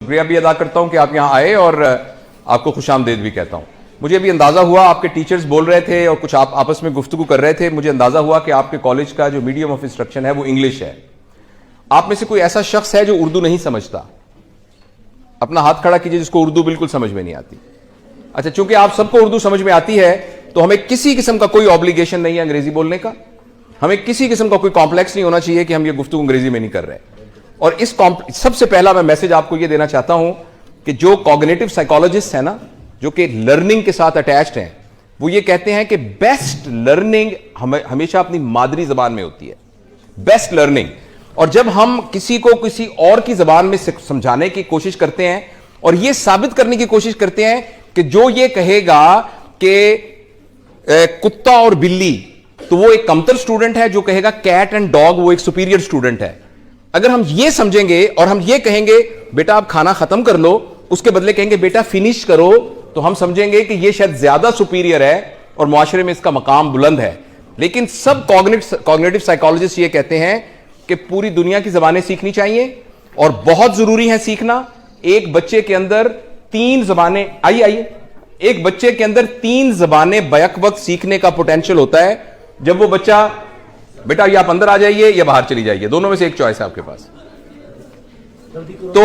शुक्रिया भी अदा करता हूं कि आप यहां आए और आपको खुशामदीद भी कहता हूं। मुझे अभी अंदाजा हुआ, आपके टीचर्स बोल रहे थे और कुछ आप आपस में गुफ्तगू कर रहे थे, मुझे अंदाजा हुआ कि आपके कॉलेज का जो मीडियम ऑफ इंस्ट्रक्शन है वो इंग्लिश है। आप में से कोई ऐसा शख्स है जो उर्दू नहीं समझता? अपना हाथ खड़ा कीजिए जिसको उर्दू बिल्कुल समझ में नहीं आती। अच्छा, चूंकि आप सबको उर्दू समझ में आती है तो हमें किसी किस्म का कोई ऑब्लिगेशन नहीं है अंग्रेजी बोलने का। हमें किसी किस्म का कोई कॉम्प्लेक्स नहीं होना चाहिए कि हम ये गुफ्तगू अंग्रेजी में नहीं कर रहे। और इस सबसे पहला मैं मैसेज आपको ये देना चाहता हूं कि जो कॉग्निटिव साइकोलॉजिस्ट है ना, जो कि लर्निंग के साथ अटैच्ड हैं, वो ये कहते हैं कि बेस्ट लर्निंग हमेशा अपनी मादरी जबान में होती है, बेस्ट लर्निंग। और जब हम किसी को किसी और की जबान में समझाने की कोशिश करते हैं और यह साबित करने की कोशिश करते हैं कि जो ये कहेगा कि कुत्ता और बिल्ली, तो वो एक कमतर स्टूडेंट है, जो कहेगा कैट एंड डॉग वो एक सुपीरियर स्टूडेंट है। अगर हम ये समझेंगे और हम ये कहेंगे बेटा आप खाना खत्म कर लो, उसके बदले कहेंगे बेटा फिनिश करो, तो हम समझेंगे कि ये शायद ज्यादा सुपीरियर है और मुआशरे में इसका मकाम बुलंद है। लेकिन सब कॉग्निटिव साइकोलॉजिस्ट ये कहते हैं कि पूरी दुनिया की जबानें सीखनी चाहिए और बहुत जरूरी है सीखना। एक बच्चे के अंदर 3 जबानें, आइए एक बच्चे के अंदर 3 जबानें बैक वक्त सीखने का पोटेंशियल होता है। जब वो बच्चा, बेटा ये आप अंदर आ जाइए या बाहर चली जाइए, दोनों में से एक चॉइस है आपके पास। तो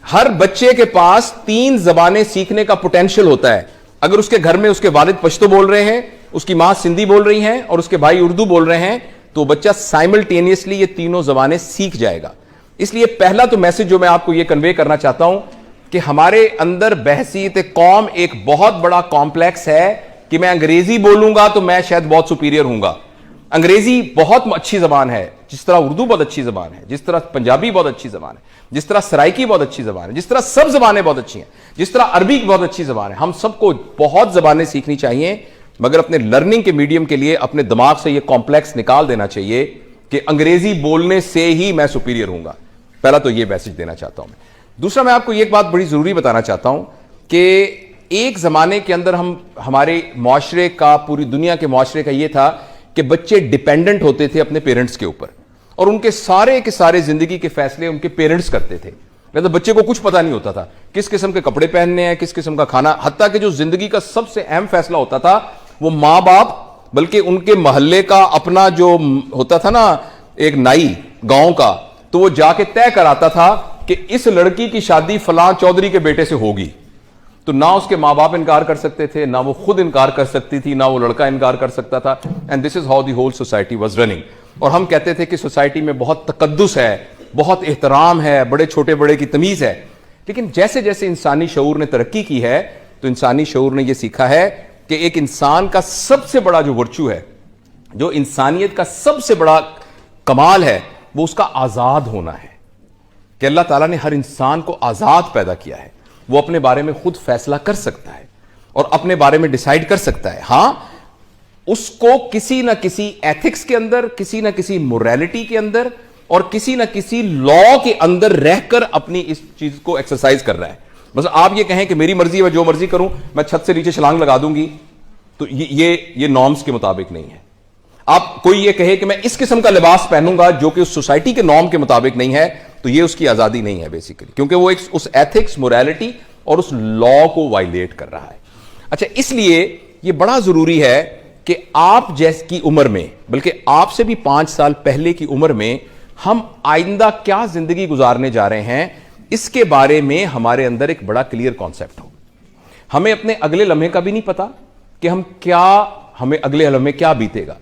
हर बच्चे के पास 3 जबानें सीखने का पोटेंशियल होता है। अगर उसके घर में उसके वालिद पश्तो बोल रहे हैं, उसकी मां सिंधी बोल रही हैं और उसके भाई उर्दू बोल रहे हैं, तो बच्चा साइमल्टेनियसली ये तीनों जबानें सीख जाएगा। इसलिए पहला तो मैसेज जो मैं आपको ये कन्वे करना चाहता हूं कि हमारे अंदर बहसीत कौम एक बहुत बड़ा कॉम्प्लेक्स है कि मैं अंग्रेजी बोलूंगा तो मैं शायद बहुत सुपीरियर हूंगा। अंग्रेजी बहुत अच्छी जबान है, जिस तरह उर्दू बहुत अच्छी जबान है, जिस तरह पंजाबी बहुत अच्छी जबान है, जिस तरह सराइकी बहुत अच्छी जबान है, जिस तरह सब जबानें बहुत अच्छी हैं, जिस तरह अरबी बहुत अच्छी जबान है। हम सबको बहुत जबानें सीखनी चाहिए, मगर अपने लर्निंग के मीडियम के लिए अपने दिमाग से यह कॉम्प्लेक्स निकाल देना चाहिए कि अंग्रेजी बोलने से ही मैं सुपीरियर हूंगा। पहला तो यह मैसेज देना चाहता हूं मैं। दूसरा, मैं आपको एक बात बड़ी जरूरी बताना चाहता हूं कि एक जमाने के अंदर हमारे मुआशरे का, पूरी दुनिया के मुआशरे का यह था कि बच्चे डिपेंडेंट होते थे अपने पेरेंट्स के ऊपर और उनके सारे के सारे जिंदगी के फैसले उनके पेरेंट्स करते थे। मतलब बच्चे को कुछ पता नहीं होता था किस किस्म के कपड़े पहनने हैं, किस किस्म का खाना, हत्ता कि जो जिंदगी का सबसे अहम फैसला होता था वो मां बाप, बल्कि उनके मोहल्ले का अपना जो होता था ना एक नाई गांव का, तो वो जाके तय कराता था कि इस लड़की की शादी फलां चौधरी के बेटे से होगी। तो ना उसके मां बाप इनकार कर सकते थे, ना वो खुद इनकार कर सकती थी, ना वो लड़का इनकार कर सकता था। And this is how the whole society was running. और हम कहते थे कि सोसाइटी में बहुत तकद्दुस है, बहुत एहतराम है, बड़े छोटे बड़े की तमीज है। लेकिन जैसे जैसे इंसानी शऊर ने तरक्की की है, तो इंसानी शऊर ने यह सीखा है कि एक इंसान का सबसे बड़ा जो वर्चू है, जो इंसानियत का सबसे बड़ा कमाल है, वो उसका आजाद होना है। कि अल्लाह ताला ने हर इंसान को आजाद पैदा किया है, वो अपने बारे में खुद फैसला कर सकता है और अपने बारे में डिसाइड कर सकता है। हां, उसको किसी ना किसी एथिक्स के अंदर, किसी ना किसी मोरालिटी के अंदर और किसी ना किसी लॉ के अंदर रहकर अपनी इस चीज को एक्सरसाइज कर रहा है। बस आप ये कहें कि मेरी मर्जी, मैं जो मर्जी करूं, मैं छत से नीचे छलांग लगा दूंगी, तो ये नॉर्म्स के मुताबिक नहीं है। आप कोई ये कहे कि मैं इस किस्म का लिबास पहनूंगा जो कि उस सोसाइटी के नॉर्म के मुताबिक नहीं है, तो ये उसकी आजादी नहीं है बेसिकली, क्योंकि वो एक उस एथिक्स, मोरालिटी और उस लॉ को वायलेट कर रहा है। अच्छा, इसलिए ये बड़ा जरूरी है कि आप जैसी उम्र में, बल्कि आपसे भी 5 साल पहले की उम्र में, हम आइंदा क्या जिंदगी गुजारने जा रहे हैं, इसके बारे में हमारे अंदर एक बड़ा क्लियर कॉन्सेप्ट हो। हमें अपने अगले लम्हे का भी नहीं पता कि हमें अगले लम्हे क्या बीतेगा।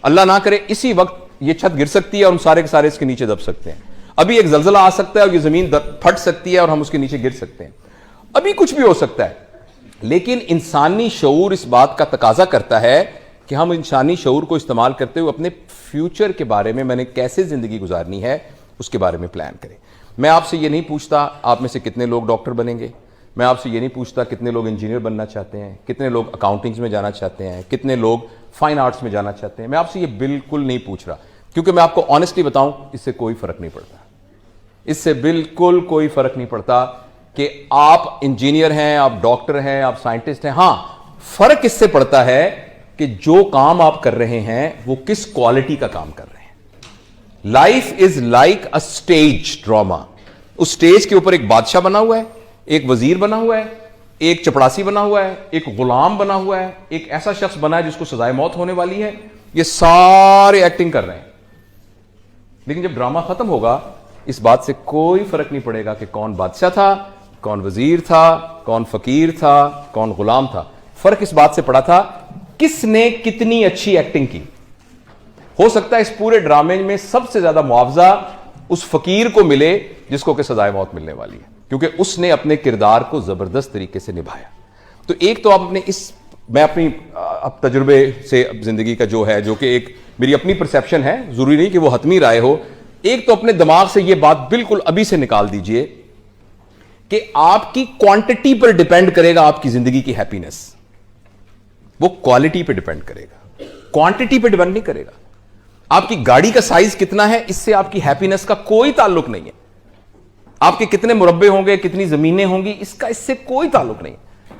अल्लाह ना करे इसी वक्त ये छत गिर सकती है और हम सारे के सारे इसके नीचे दब सकते हैं। अभी एक जलजला आ सकता है और ये जमीन फट सकती है और हम उसके नीचे गिर सकते हैं। अभी कुछ भी हो सकता है। लेकिन इंसानी शऊर इस बात का तकाजा करता है कि हम इंसानी शऊर को इस्तेमाल करते हुए अपने फ्यूचर के बारे में, मैंने कैसे जिंदगी गुजारनी है, उसके बारे में प्लान करें। मैं आपसे ये नहीं पूछता आप में से कितने लोग डॉक्टर बनेंगे, मैं आपसे ये नहीं पूछता कितने लोग इंजीनियर बनना चाहते हैं, कितने लोग अकाउंटिंग में जाना चाहते हैं, कितने लोग फाइन आर्ट्स में जाना चाहते हैं। मैं आपसे ये बिल्कुल नहीं पूछ रहा, क्योंकि मैं आपको ऑनेस्टली बताऊं, इससे कोई फर्क नहीं पड़ता। इससे बिल्कुल कोई फर्क नहीं पड़ता कि आप इंजीनियर हैं, आप डॉक्टर हैं, आप साइंटिस्ट हैं। हां, फर्क इससे पड़ता है कि जो काम आप कर रहे हैं वो किस क्वालिटी का काम कर रहे हैं। Life is like a stage drama. उस स्टेज के ऊपर एक बादशाह बना हुआ है, एक वजीर बना हुआ है, एक चपड़ासी बना हुआ है, एक गुलाम बना हुआ है, एक ऐसा शख्स बना है जिसको सजाए मौत होने वाली है। ये सारे एक्टिंग कर रहे हैं। लेकिन जब ड्रामा खत्म होगा, इस बात से कोई फर्क नहीं पड़ेगा कि कौन बादशाह था, कौन वजीर था, कौन फकीर था, कौन गुलाम था। फर्क इस बात से पड़ा था किसने कितनी अच्छी एक्टिंग की। हो सकता है इस पूरे ड्रामे में सबसे ज्यादा मुआवजा उस फकीर को मिले जिसको कि सजाए मौत मिलने वाली है, क्योंकि उसने अपने किरदार को जबरदस्त तरीके से निभाया। तो एक तो आप अपने मैं अपनी अब तजुर्बे से जिंदगी का जो है, जो कि एक मेरी अपनी परसेप्शन है, जरूरी नहीं कि वो हतमी राय हो, एक तो अपने दिमाग से ये बात बिल्कुल अभी से निकाल दीजिए कि आपकी क्वांटिटी पर डिपेंड करेगा आपकी जिंदगी की हैप्पीनेस। वो क्वालिटी पे डिपेंड करेगा, क्वांटिटी पे डिपेंड नहीं करेगा। आपकी गाड़ी का साइज कितना है, इससे आपकी हैप्पीनेस का कोई ताल्लुक नहीं है। आपके कितने मुरब्बे होंगे, कितनी जमीनें होंगी, इससे कोई ताल्लुक नहीं।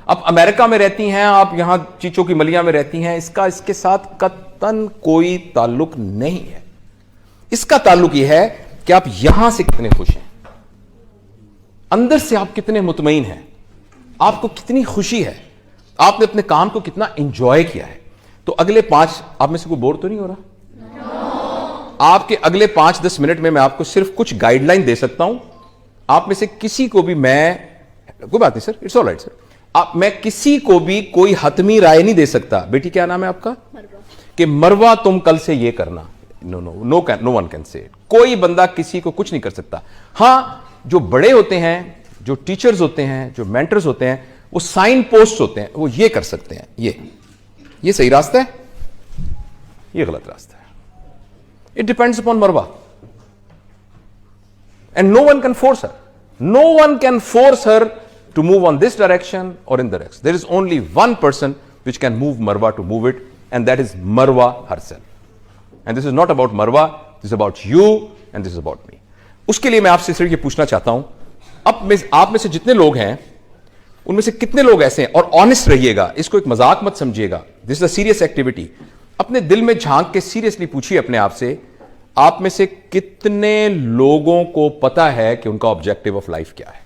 अब अमेरिका में रहती हैं आप, यहां चीचों की मलिया में रहती हैं, इसके साथ कतन कोई ताल्लुक नहीं है। इसका ताल्लुक यह है कि आप यहां से कितने खुश हैं, अंदर से आप कितने मुतमईन हैं, आपको कितनी खुशी है, आपने अपने काम को कितना एंजॉय किया है। तो अगले 5, आप में से कोई बोर तो नहीं हो रहा? आपके अगले 5-10 मिनट में मैं आपको सिर्फ कुछ गाइडलाइन दे सकता हूं। आप में से किसी को भी कोई बात नहीं sir, it's all right sir, मैं किसी को भी कोई हतमी राय नहीं दे सकता। बेटी क्या नाम है आपका? कि मरवा तुम कल से ये करना। नो वन कैन से। कोई बंदा किसी को कुछ नहीं कर सकता। हां, जो बड़े होते हैं, जो टीचर्स होते हैं, जो मेंटर्स होते हैं, वो साइन पोस्ट होते हैं, वो ये कर सकते हैं। ये सही रास्ता है, ये गलत रास्ता है। It depends upon Marwa, and no one can force her. No one can force her to move on this direction or in the next. There is only one person which can move Marwa to move it, and that is Marwa herself. And this is not about Marwa, this is about you and this is about me. उसके लिए मैं आपसे सिर्फ ये पूछना चाहता हूं, आप में से जितने लोग हैं, उनमें से कितने लोग ऐसे हैं, और ऑनेस्ट रहिएगा, इसको एक मजाक मत समझिएगा, this is a serious activity. अपने दिल में झांक के सीरियसली पूछिए अपने आप से, आप में से कितने लोगों को पता है कि उनका ऑब्जेक्टिव ऑफ लाइफ क्या है?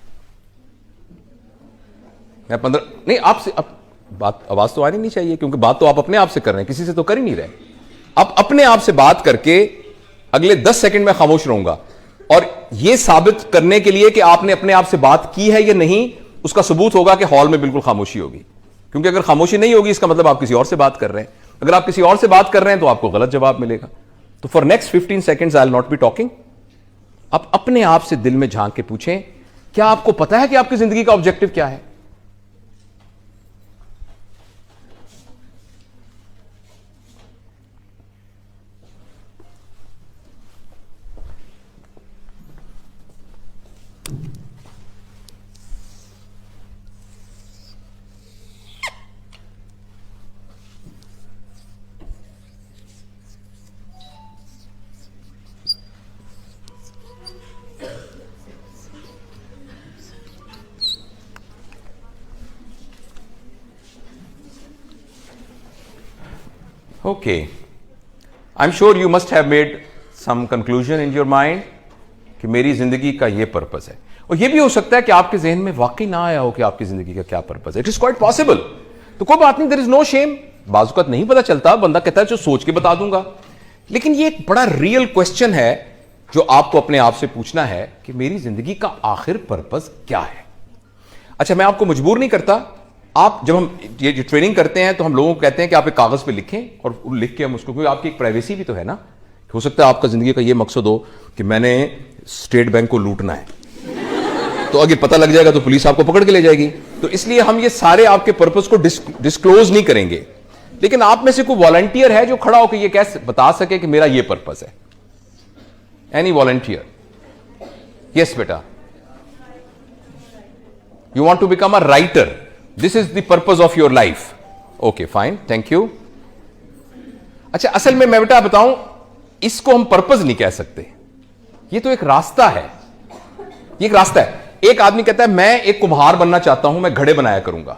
मैं 15 नहीं, आपसे बात आवाज तो आनी नहीं चाहिए, क्योंकि बात तो आप अपने आप से कर रहे हैं, किसी से तो कर ही नहीं रहे। आप अपने आप से बात करके अगले 10 सेकंड में खामोश रहूंगा, और यह साबित करने के लिए कि आपने अपने आप से बात की है या नहीं, उसका सबूत होगा कि हॉल में बिल्कुल खामोशी होगी। क्योंकि अगर खामोशी नहीं होगी, इसका मतलब आप किसी और से बात कर रहे हैं। अगर आप किसी और से बात कर रहे हैं तो आपको गलत जवाब मिलेगा। तो for next 15 seconds I will not be talking. आप अपने आप से दिल में झांक के पूछें, क्या आपको पता है कि आपकी जिंदगी का ऑब्जेक्टिव क्या है? Okay, I'm sure you must have made some conclusion in your mind कि मेरी जिंदगी का ये पर्पस है। और ये भी हो सकता है कि आपके जहन में वाकई ना आया हो कि आपकी जिंदगी का क्या पर्पस है। It is quite possible. तो कोई बात नहीं, देयर इज नो शेम। बाजुकत नहीं पता चलता, बंदा कहता है जो सोच के बता दूंगा। लेकिन ये एक बड़ा रियल क्वेश्चन है जो आपको अपने आप से पूछना है कि मेरी जिंदगी का आखिर पर्पस क्या है। अच्छा, मैं आपको मजबूर नहीं करता। आप जब हम ये ट्रेनिंग करते हैं तो हम लोगों को कहते हैं कि आप एक कागज पे लिखें, और लिख के हम उसको, क्योंकि आपकी एक प्राइवेसी भी तो है ना। हो सकता है आपका जिंदगी का ये मकसद हो कि मैंने स्टेट बैंक को लूटना है, तो अगर पता लग जाएगा तो पुलिस आपको पकड़ के ले जाएगी। तो इसलिए हम ये सारे आपके पर्पस को डिस्क्लोज नहीं करेंगे। लेकिन आप में से कोई वॉलंटियर है जो खड़ा होकर ये कैसे बता सके कि मेरा ये पर्पस है? Any volunteer? यस बेटा, you want to become a writer, this is the purpose of your life. Okay fine, thank you. अच्छा, असल में मैं बेटा बताऊं, इसको हम पर्पस नहीं कह सकते, ये तो एक रास्ता है। ये एक रास्ता है। एक आदमी कहता है मैं एक कुम्हार बनना चाहता हूं, मैं घड़े बनाया करूंगा।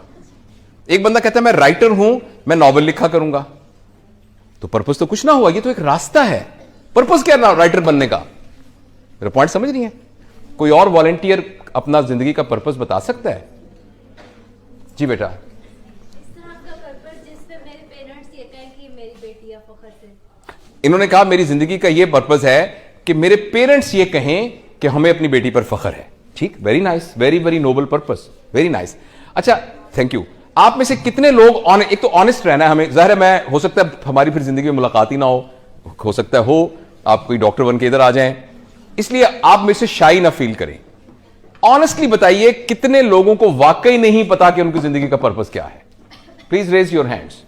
एक बंदा कहता है मैं राइटर हूं, मैं नॉवेल लिखा करूंगा। तो पर्पस तो कुछ ना हुआ, ये तो एक रास्ता है। पर्पस क्या है राइटर बनने का? मेरा पॉइंट समझ नहीं है? कोई और वॉलंटियर अपना जिंदगी का पर्पस बता सकता है? जी बेटा। इन्होंने कहा मेरी जिंदगी का यह पर्पस है कि मेरे पेरेंट्स ये कहें कि हमें अपनी बेटी पर फख्र है। ठीक, very nice, very very noble purpose, very nice. अच्छा, थैंक यू। आप में से कितने लोग एक तो ऑनेस्ट रहना है हमें, जाहिर है मैं, हो सकता है हमारी फिर जिंदगी में मुलाकात ही ना हो सकता है हो आप कोई डॉक्टर बन के इधर आ जाएं, इसलिए आप में से शाई ना फील करें। ऑनेस्टली बताइए कितने लोगों को वाकई नहीं पता कि उनकी जिंदगी का पर्पस क्या है? Please raise your hands.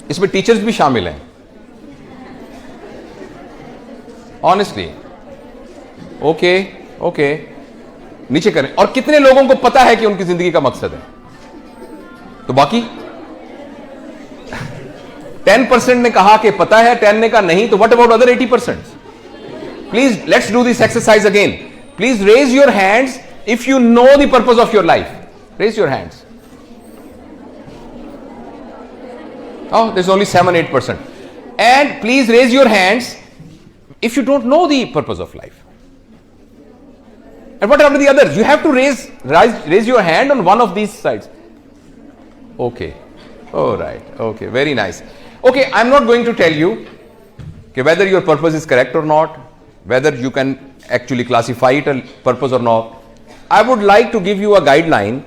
इसमें टीचर्स भी शामिल हैं, ऑनेस्टली। ओके ओके, नीचे करें। और कितने लोगों को पता है कि उनकी जिंदगी का मकसद है? तो बाकी 10% ने कहा कि पता है, 10 ने कहा नहीं, तो what about other 80%? Please let's do this exercise again. Please raise your hands if you know the purpose of your life. Raise your hands. Oh, there's only 7-8%. And please raise your hands if you don't know the purpose of life. And what about the others? You have to raise your hand on one of these sides. Okay. All right. Okay. Very nice. Okay. I'm not going to tell you whether your purpose is correct or not, whether you can actually classify it a purpose or not. I would like to give you a guideline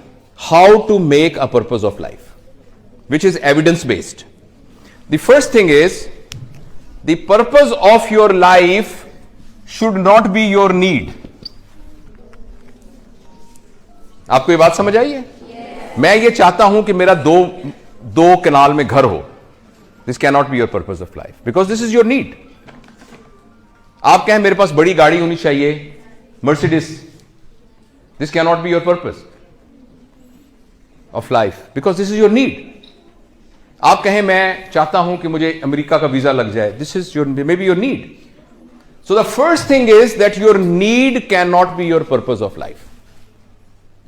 how to make a purpose of life, which is evidence based. The first thing is, the purpose of your life should not be your need. आपको ये बात समझ आई है? मैं ये चाहता हूं कि मेरा दो कनाल में घर हो. This cannot be your purpose of life because this is your need. आप कहें मेरे पास बड़ी गाड़ी होनी चाहिए, Mercedes. This cannot be your purpose of life because this is your need. आप कहें मैं चाहता हूं कि मुझे अमेरिका का वीजा लग जाए. This is your maybe your need. So the first thing is that your need cannot be your purpose of life.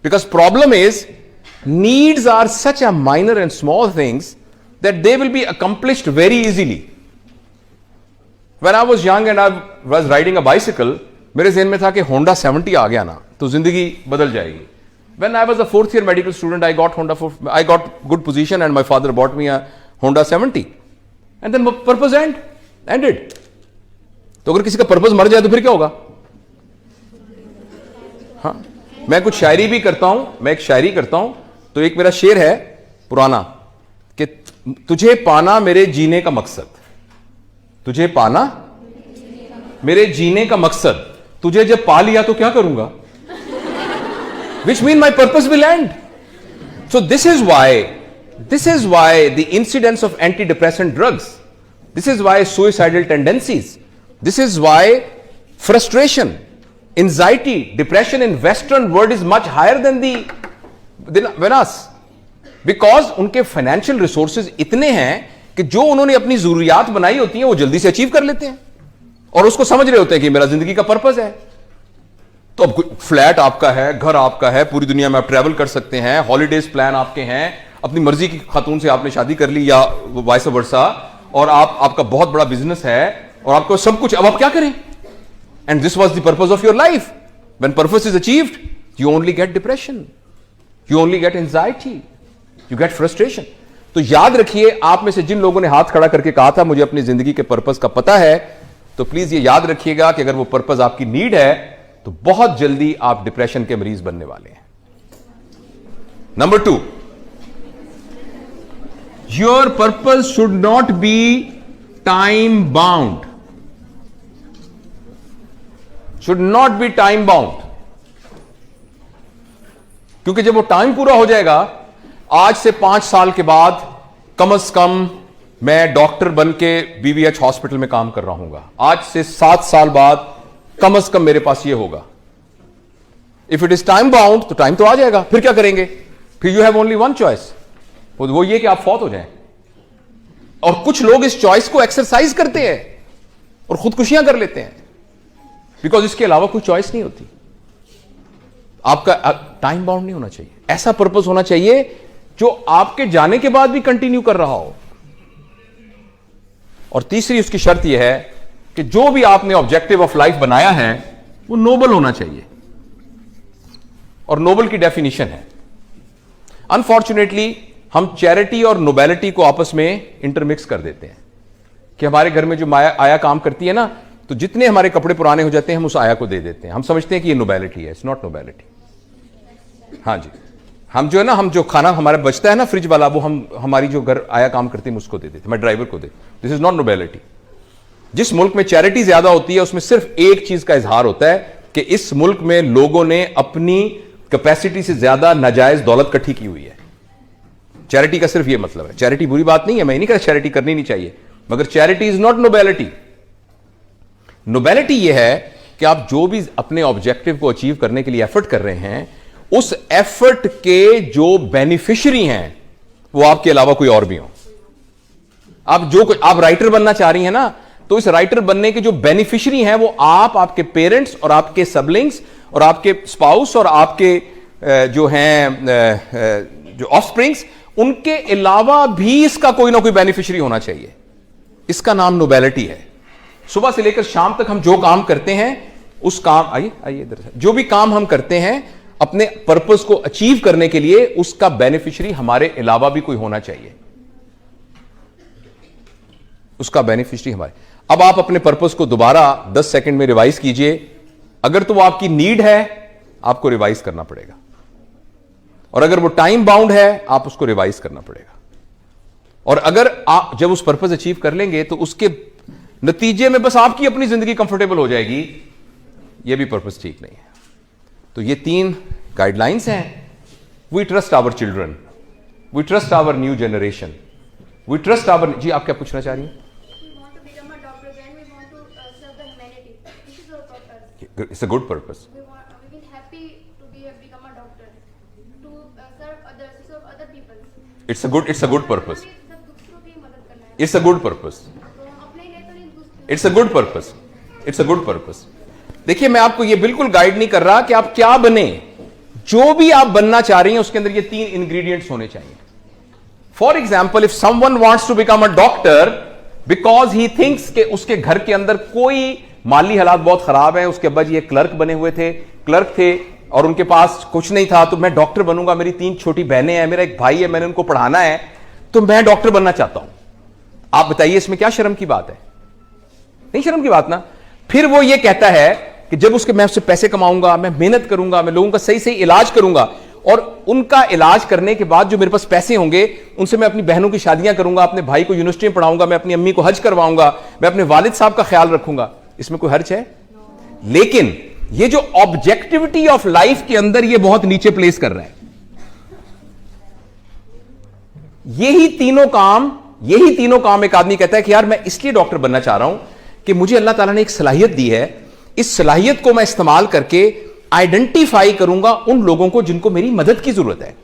Because problem is, needs are such a minor and small things that they will be accomplished very easily. When I was young and I was riding a bicycle, मेरे ज़हन में था कि Honda 70 आ गया ना तो जिंदगी बदल जाएगी. When I was a 4th year medical student, I got good position and my father bought me a Honda 70. And then purpose ended. तो अगर किसी का पर्पस मर जाए तो फिर क्या होगा? हाँ, मैं कुछ शायरी भी करता हूं. मैं एक शायरी करता हूं. तो एक मेरा शेर है पुराना कि तुझे पाना मेरे जीने का मकसद, तुझे पाना मेरे जीने का मकसद, तुझे जब पा लिया तो क्या करूंगा? Which mean my purpose will end. So this is why the incidence of antidepressant drugs, this is why suicidal tendencies, this is why frustration, anxiety, depression in Western world is much higher than us. Because उनके financial resources इतने हैं कि जो उन्होंने अपनी जरूरियात बनाई होती हैं वो जल्दी से अचीव कर लेते हैं और उसको समझ रहे होते हैं कि मेरा जिंदगी का पर्पस है. तो अब फ्लैट आपका है, घर आपका है, पूरी दुनिया में आप ट्रैवल कर सकते हैं, हॉलीडेज प्लान आपके हैं, अपनी मर्जी की खातून से आपने शादी कर ली या वाइस वर्सा, और आपका बहुत बड़ा बिजनेस है और आपको सब कुछ. अब आप क्या करें? And this was the purpose of your life. When purpose is achieved, you only get depression, you only get anxiety, you get frustration. तो याद रखिए, आप में से जिन लोगों ने हाथ खड़ा करके कहा था मुझे अपनी जिंदगी के पर्पस का पता है, तो प्लीज ये याद रखिएगा कि अगर वो पर्पस आपकी नीड है तो बहुत जल्दी आप डिप्रेशन के मरीज बनने वाले हैं. Number 2, your purpose should not be time bound. Should not be time bound. क्योंकि जब वो टाइम पूरा हो जाएगा, आज से 5 साल के बाद कम से कम मैं डॉक्टर बन के बीवीएच हॉस्पिटल में काम कर रहा हूंगा. आज से 7 साल बाद कम से कम मेरे पास ये होगा. If it is time bound तो टाइम तो आ जाएगा, फिर क्या करेंगे? फिर you have only one choice, वो ये कि आप फौत हो जाएं. और कुछ लोग इस चॉइस को एक्सरसाइज करते हैं और खुदकुशियां कर लेते हैं, बिकॉज इसके अलावा कोई चॉइस नहीं होती. आपका टाइम बाउंड नहीं होना चाहिए. ऐसा पर्पस होना चाहिए जो आपके जाने के बाद भी कंटिन्यू कर रहा हो. और तीसरी उसकी शर्त यह है कि कि जो भी आपने ऑब्जेक्टिव ऑफ लाइफ बनाया है वो नोबल होना चाहिए, और नोबल की डेफिनेशन है। अनफॉर्चुनेटली हम चैरिटी और नोबेलिटी को आपस में इंटरमिक्स कर देते हैं कि हमारे घर में जो आया काम करती है ना, तो जितने हमारे कपड़े पुराने हो जाते हैं हम उस आया को दे देते हैं, हम समझते हैं कि ये नोबेलिटी है। It's not nobility. हाँ जी, हम जो है ना, हम जो खाना हमारा बचता है ना फ्रिज वाला, वो हम हमारी जो घर आया काम करती है उसको दे देते हैं, मैं ड्राइवर को दे। This is not nobility. जिस मुल्क में चैरिटी ज्यादा होती है उसमें सिर्फ एक चीज का इजहार होता है कि इस मुल्क में लोगों ने अपनी कैपेसिटी से ज्यादा नाजायज दौलत इकट्ठी की हुई है। चैरिटी का सिर्फ यह मतलब है। चैरिटी बुरी बात नहीं है, मैं नहीं कहता चैरिटी करनी नहीं चाहिए, मगर charity is not nobility. Nobility यह है कि आप जो भी अपने ऑब्जेक्टिव को अचीव करने के लिए एफर्ट कर रहे हैं, उस एफर्ट के जो बेनिफिशियरी हैं वो आपके अलावा कोई और भी हो। आप राइटर बनना चाह रही हैं ना, तो इस राइटर बनने के जो बेनिफिशियरी हैं वो आप, आपके पेरेंट्स और आपके सबलिंग्स और आपके स्पाउस और आपके जो हैं जो ऑफस्प्रिंग्स, उनके अलावा भी इसका कोई ना कोई बेनिफिशियरी होना चाहिए। इसका नाम नोबेलिटी है। सुबह से लेकर शाम तक हम जो काम करते हैं उस काम, आइए इधर से, जो भी काम हम करते हैं अपने पर्पस को अचीव करने के लिए, उसका बेनिफिशियरी हमारे अलावा भी कोई होना चाहिए। उसका बेनिफिशियरी हमारे। अब आप अपने पर्पस को दोबारा 10 सेकंड में रिवाइज कीजिए। अगर तो वो आपकी नीड है, आपको रिवाइज करना पड़ेगा, और अगर वो टाइम बाउंड है, आप उसको रिवाइज करना पड़ेगा। और अगर आप जब उस पर्पस अचीव कर लेंगे तो उसके नतीजे में बस आपकी अपनी जिंदगी कंफर्टेबल हो जाएगी, ये भी पर्पस ठीक नहीं है। तो ये 3 गाइडलाइंस हैं। We trust our children, we trust our new generation, we trust our. जी, आप क्या पूछना चाह रही हैं? It's a good purpose. We will happy to become a doctor, to serve others, to serve other people. It's a good purpose. सब दूसरों की मदद करना है। It's a good purpose. तो हम अपने लिए तो नहीं, दूसरों It's a good purpose. It's a good purpose. देखिए, मैं आपको ये बिल्कुल गाइड नहीं कर रहा कि आप क्या बने। जो भी आप बनना चाह रही हैं उसके अंदर ये 3 इंग्रेडिएंट्स होने चाहिए। For example, if someone wants to become a doctor because he thinks कि उसके घर के अंदर कोई माली हालात बहुत खराब है, उसके अब्बा जी एक क्लर्क बने हुए थे, क्लर्क थे और उनके पास कुछ नहीं था, तो मैं डॉक्टर बनूंगा, मेरी 3 छोटी बहनें हैं, मेरा एक भाई है, मैंने उनको पढ़ाना है, तो मैं डॉक्टर बनना चाहता हूं। आप बताइए इसमें क्या शर्म की बात है? नहीं शर्म की बात ना। फिर वो ये कहता है कि जब मैं उससे पैसे कमाऊंगा, मैं मेहनत करूंगा, मैं लोगों का सही सही इलाज करूंगा, और उनका इलाज करने के बाद जो मेरे पास पैसे होंगे उनसे मैं अपनी बहनों की शादियां करूंगा, अपने भाई को यूनिवर्सिटी में पढ़ाऊंगा, मैं अपनी अम्मी को हज करवाऊंगा, मैं अपने वालिद साहब का ख्याल रखूंगा। इसमें कोई हर्ज है? लेकिन ये जो ऑब्जेक्टिविटी ऑफ लाइफ के अंदर ये बहुत नीचे प्लेस कर रहा है। यही तीनों काम एक आदमी कहता है कि यार मैं इसलिए डॉक्टर बनना चाह रहा हूं कि मुझे अल्लाह ताला ने एक सलाहियत दी है, इस सलाहियत को मैं इस्तेमाल करके आइडेंटिफाई करूंगा उन लोगों को जिनको मेरी मदद की जरूरत है,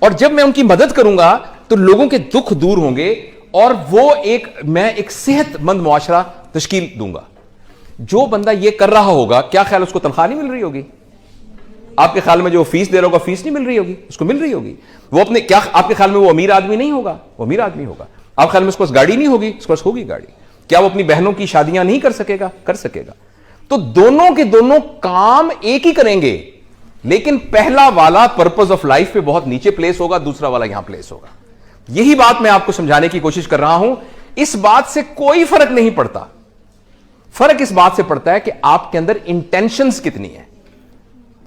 और जब मैं उनकी मदद करूंगा तो लोगों के दुख दूर होंगे और मैं एक सेहतमंद मुआशरा तश्कील दूंगा। जो बंदा ये कर रहा होगा, क्या ख्याल उसको तनख्वाह नहीं मिल रही होगी? आपके ख्याल में जो फीस दे रहा होगा, फीस नहीं मिल रही होगी? उसको मिल रही होगी। वो अपने क्या आपके ख्याल में वो अमीर आदमी नहीं होगा? वो अमीर आदमी होगा। आप ख्याल में उसके पास गाड़ी नहीं होगी? उसके पास होगी गाड़ी। क्या वो अपनी बहनों की शादियां नहीं कर सकेगा? कर सकेगा। तो दोनों के दोनों काम एक ही करेंगे, लेकिन पहला वाला पर्पस ऑफ लाइफ पे बहुत नीचे प्लेस होगा, दूसरा वाला यहां प्लेस होगा। यही बात मैं आपको समझाने की कोशिश कर रहा हूं। इस बात से कोई फर्क नहीं पड़ता। फर्क इस बात से पड़ता है कि आपके अंदर इंटेंशंस कितनी है।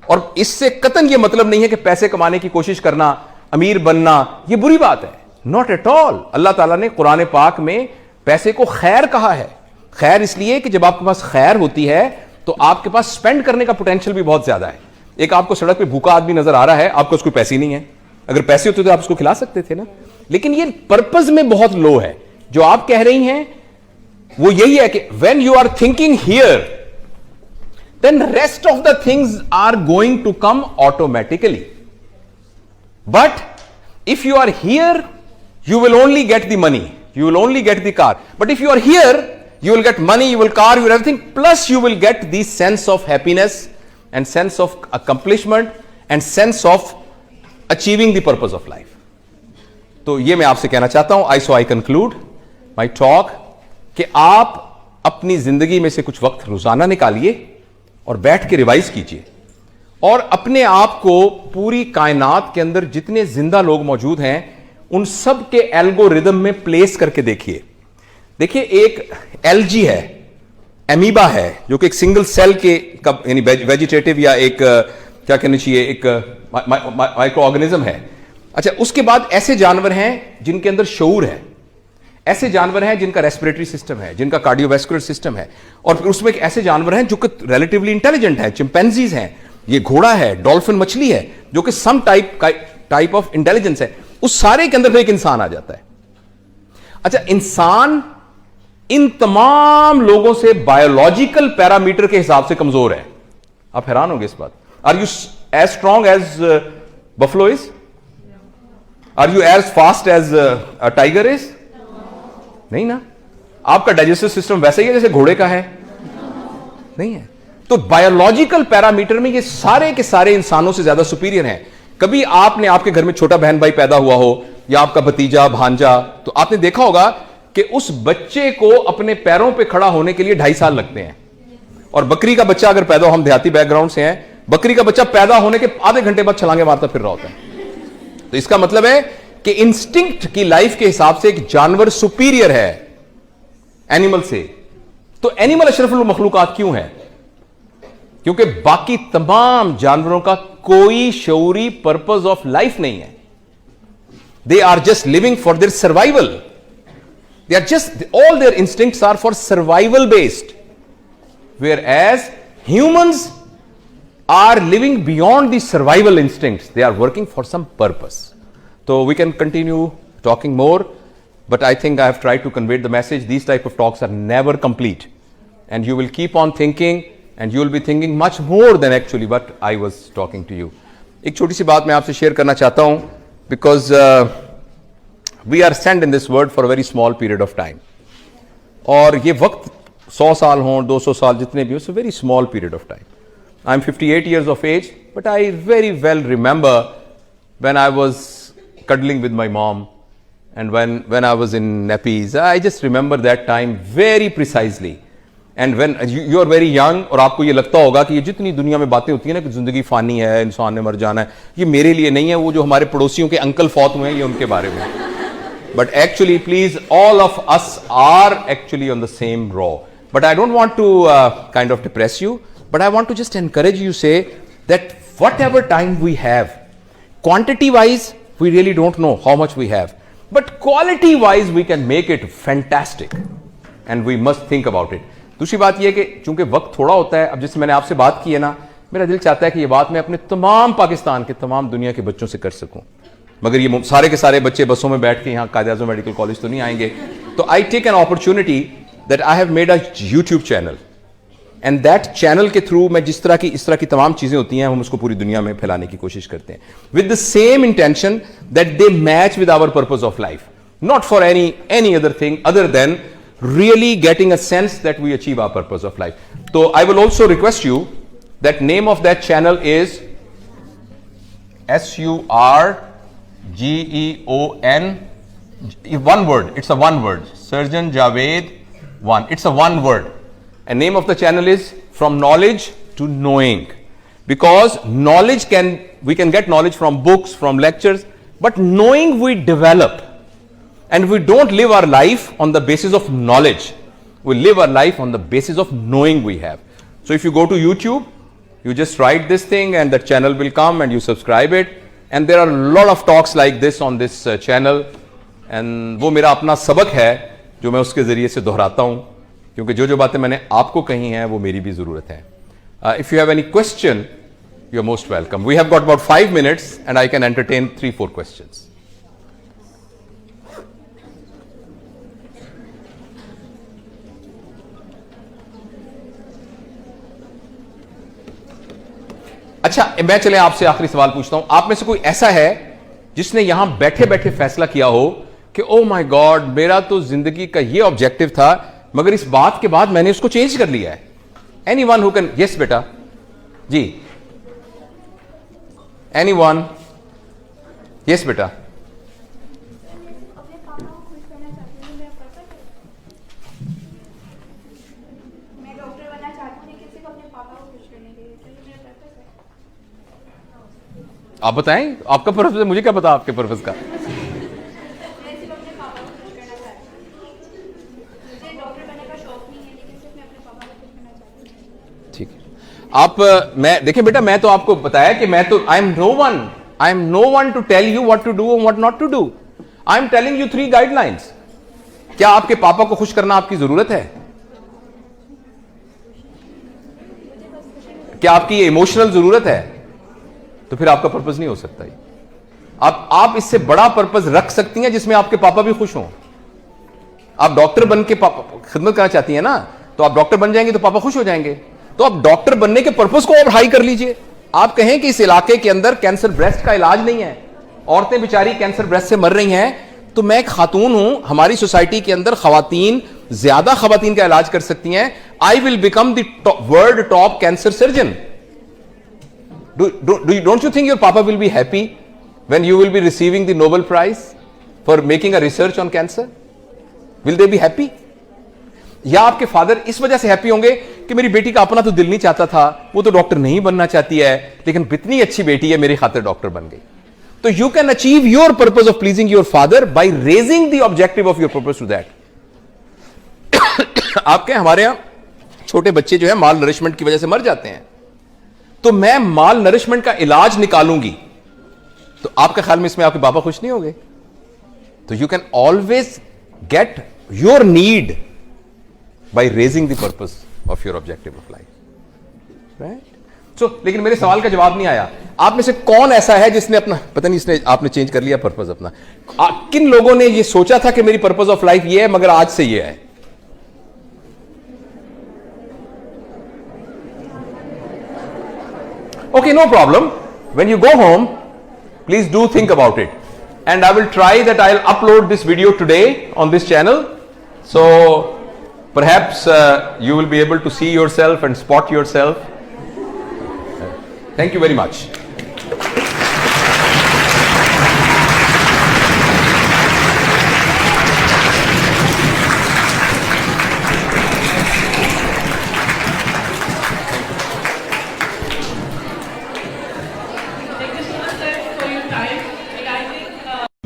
और इससे कतन यह मतलब नहीं है कि पैसे कमाने की कोशिश करना, अमीर बनना, यह बुरी बात है। Not at all. अल्लाह ताला ने कुरान पाक में पैसे को खैर कहा है। खैर इसलिए कि जब आपके पास खैर होती है तो आपके पास स्पेंड करने का पोटेंशियल भी बहुत ज्यादा है। एक आपको सड़क पे भूखा आदमी नजर आ रहा है, आपको उसको पैसे नहीं है, अगर पैसे होते तो आप उसको खिला सकते थे ना। लेकिन ये पर्पस में बहुत लो है। जो आप कह रही हैं वो यही है कि when you are thinking here then rest of the things are going to come automatically. But if you are here you will only get the money, you will only get the car. But if you are here, you will get money, you will car, you will everything, plus you will get the sense of happiness and sense of accomplishment and sense of achieving the purpose of life. तो ये मैं आपसे कहना चाहता हूं, so I conclude my talk कि आप अपनी जिंदगी में से कुछ वक्त रोजाना निकालिए और बैठ के रिवाइज कीजिए और अपने आप को पूरी कायनात के अंदर जितने जिंदा लोग मौजूद हैं उन सब के एल्गोरिदम में प्लेस करके देखिए। देखिए, एक एलजी है, एमीबा है, जो कि एक सिंगल सेल के यानी वेजिटेटिव या एक क्या कहना चाहिए, एक माइक्रो ऑर्गेनिज्म है। अच्छा, उसके बाद ऐसे जानवर हैं जिनके अंदर शऊर है, ऐसे जानवर हैं जिनका रेस्पिरेटरी सिस्टम है, जिनका कार्डियोवैस्कुलर सिस्टम है, और फिर उसमें एक ऐसे जानवर हैं जो कि रिलेटिवली इंटेलिजेंट है, चिंपैंजीज हैं, ये घोड़ा है, डॉल्फिन मछली है, जो कि सम टाइप ऑफ इंटेलिजेंस है। उस सारे के अंदर फिर एक इंसान आ जाता है। अच्छा, इंसान इन तमाम लोगों से बायोलॉजिकल पैरामीटर के हिसाब से कमजोर है। आप हैरान होंगे इस बात। Are you as strong as buffalo is? Are you as fast as a tiger is? नहीं ना। आपका डाइजेस्टिव सिस्टम वैसा ही है जैसे घोड़े का है? नहीं है। तो बायोलॉजिकल पैरामीटर में ये सारे के सारे इंसानों से ज्यादा सुपीरियर हैं। कभी आपने आपके घर में छोटा बहन भाई पैदा हुआ हो या आपका भतीजा भांजा, तो आपने देखा होगा कि उस बच्चे को अपने पैरों पे खड़ा होने के लिए 2.5 साल लगते हैं। और बकरी का बच्चा अगर पैदा हो, हम देहाती बैकग्राउंड से हैं, बकरी का बच्चा पैदा होने के आधे घंटे बाद छलांगे मारता फिर रहा होता है। तो इसका मतलब है कि इंस्टिंक्ट की लाइफ के हिसाब से एक जानवर सुपीरियर है एनिमल से। तो एनिमल अशरफुल मखलूकात क्यों है? क्योंकि बाकी तमाम जानवरों का कोई शऊरी पर्पस ऑफ लाइफ नहीं है। They are just living for their survival. They are just, all their instincts are for survival based. Whereas humans are living beyond the survival instincts. They are working for some purpose. So we can continue talking more, but I think I have tried to convey the message. These type of talks are never complete. And you will keep on thinking, and you will be thinking much more than actually what I was talking to you. एक छोटी सी बात मैं आपसे share करना चाहता हूं, because we are sent in this world for a very small period of time. और ये वक्त 100 साल हों, 200 साल, जितने भी हो, it's a very small period of time. I'm 58 years of age, but I very well remember when I was cuddling with my mom and when I was in nappies. I just remember that time very precisely. And when you are very young, और आपको ये लगता होगा कि ये जितनी दुनिया में बातें होती है ना कि जिंदगी फानी है, इंसान ने मर जाना है, ये मेरे लिए नहीं है, वो जो हमारे पड़ोसियों के अंकल फौत हुए हैं ये उनके बारे में। But actually, please, all of us are actually on the same row. But I don't want to kind of depress you, but I want to just encourage you, say that whatever time we have, quantity wise, we really don't know how much we have, but quality wise, we can make it fantastic. And we must think about it. दूसरी बात यह कि चूंकि वक्त थोड़ा होता है, अब जैसे मैंने आपसे बात की है ना, मेरा दिल चाहता है कि ये बात मैं अपने तमाम पाकिस्तान के तमाम दुनिया के बच्चों से कर सकूं, मगर ये सारे के सारे बच्चे बसों में बैठ के यहाँ कायद-ए-आज़म मेडिकल कॉलेज तो नहीं आएंगे। तो I take an opportunity that I have made a YouTube channel, and that channel के थ्रू मैं इस तरह की तमाम चीजें होती हैं, हम उसको पूरी दुनिया में फैलाने की कोशिश करते हैं, with the same intention that they match with our purpose of life, not for any other thing other than really getting a sense that we achieve our purpose of life. So I will also request you that name of that channel is SURGEON, one word, it's a one word, Surgeon Javed 1, it's a one word, and name of the channel is From Knowledge to Knowing, because we can get knowledge from books, from lectures, but knowing we develop. And we don't live our life on the basis of knowledge. We live our life on the basis of knowing we have. So if you go to YouTube, you just write this thing and the channel will come and you subscribe it. And there are a lot of talks like this on this channel. And वो मेरा अपना सबक है जो मैं उसके जरिए से दोहराता हूँ, क्योंकि जो बातें मैंने आपको कही हैं वो मेरी भी ज़रूरत है. If you have any question, you are most welcome. We have got about 5 minutes and I can entertain 3-4 questions. अच्छा, मैं चले आपसे आखिरी सवाल पूछता हूं. आप में से कोई ऐसा है जिसने यहां बैठे बैठे फैसला किया हो कि ओ माय गॉड, मेरा तो जिंदगी का ये ऑब्जेक्टिव था, मगर इस बात के बाद मैंने उसको चेंज कर लिया है? Anyone who can? यस बेटा जी, एनीवन? यस बेटा. आप बताएं, आपका पर्पस है, मुझे क्या पता आपके पर्पस का। मैं सिर्फ अपने पापा को खुश करना चाहती हूँ। मुझे डॉक्टर बनने का शौक नहीं है, लेकिन सिर्फ मैं अपने पापा को खुश करना चाहती हूँ। ठीक है, आप मैं देखिए बेटा, मैं तो आपको बताया कि मैं तो I am no one to tell you what to do और what not to do. I am telling you 3 guidelines. क्या आपके पापा को खुश करना आपकी जरूरत है? क्या आपकी ये इमोशनल जरूरत है? तो फिर आपका पर्पस नहीं हो सकता। आप इससे बड़ा पर्पस रख सकती हैं जिसमें आपके पापा भी खुश हों। आप डॉक्टर बन के खिदमत करना चाहती हैं ना, तो आप डॉक्टर बन जाएंगे तो पापा खुश हो जाएंगे। तो आप डॉक्टर बनने के पर्पस को और हाई कर लीजिए। आप कहें कि इस इलाके के अंदर कैंसर ब्रेस्ट का इलाज नहीं है, औरतें बेचारी कैंसर ब्रेस्ट से मर रही हैं, तो मैं एक खातून हूं, हमारी सोसाइटी के अंदर खवातीन ज्यादा खवातीन का इलाज कर सकती हैं। I will become the world top cancer surgeon. Don't you think your papa will be happy when you will be receiving the Nobel Prize for making a research on cancer? Will they be happy? या आपके father इस वजह से happy होंगे कि मेरी बेटी का अपना तो दिल नहीं चाहता था, वो तो डॉक्टर नहीं बनना चाहती है, लेकिन इतनी अच्छी बेटी है, मेरी खातिर डॉक्टर बन गई। तो you can achieve your purpose of pleasing your father by raising the objective of your purpose to that. आपके हमारे यहां छोटे बच्चे जो है माल नरिशमेंट की वजह से मर जाते हैं, तो मैं माल नरिशमेंट का इलाज निकालूंगी, तो आपके ख्याल में इसमें आपके पापा खुश नहीं होंगे? तो you can always get your need by raising the purpose of your objective of life, right? So लेकिन मेरे सवाल का जवाब नहीं आया। आप में से कौन ऐसा है जिसने अपना, पता नहीं इसने आपने चेंज कर लिया पर्पस अपना, किन लोगों ने ये सोचा था कि मेरी पर्पस ऑफ लाइफ ये है मगर आज से ये है? Okay, no problem. When you go home, please do think about it. And I will try that I'll upload this video today on this channel. So perhaps you will be able to see yourself and spot yourself. Thank you very much.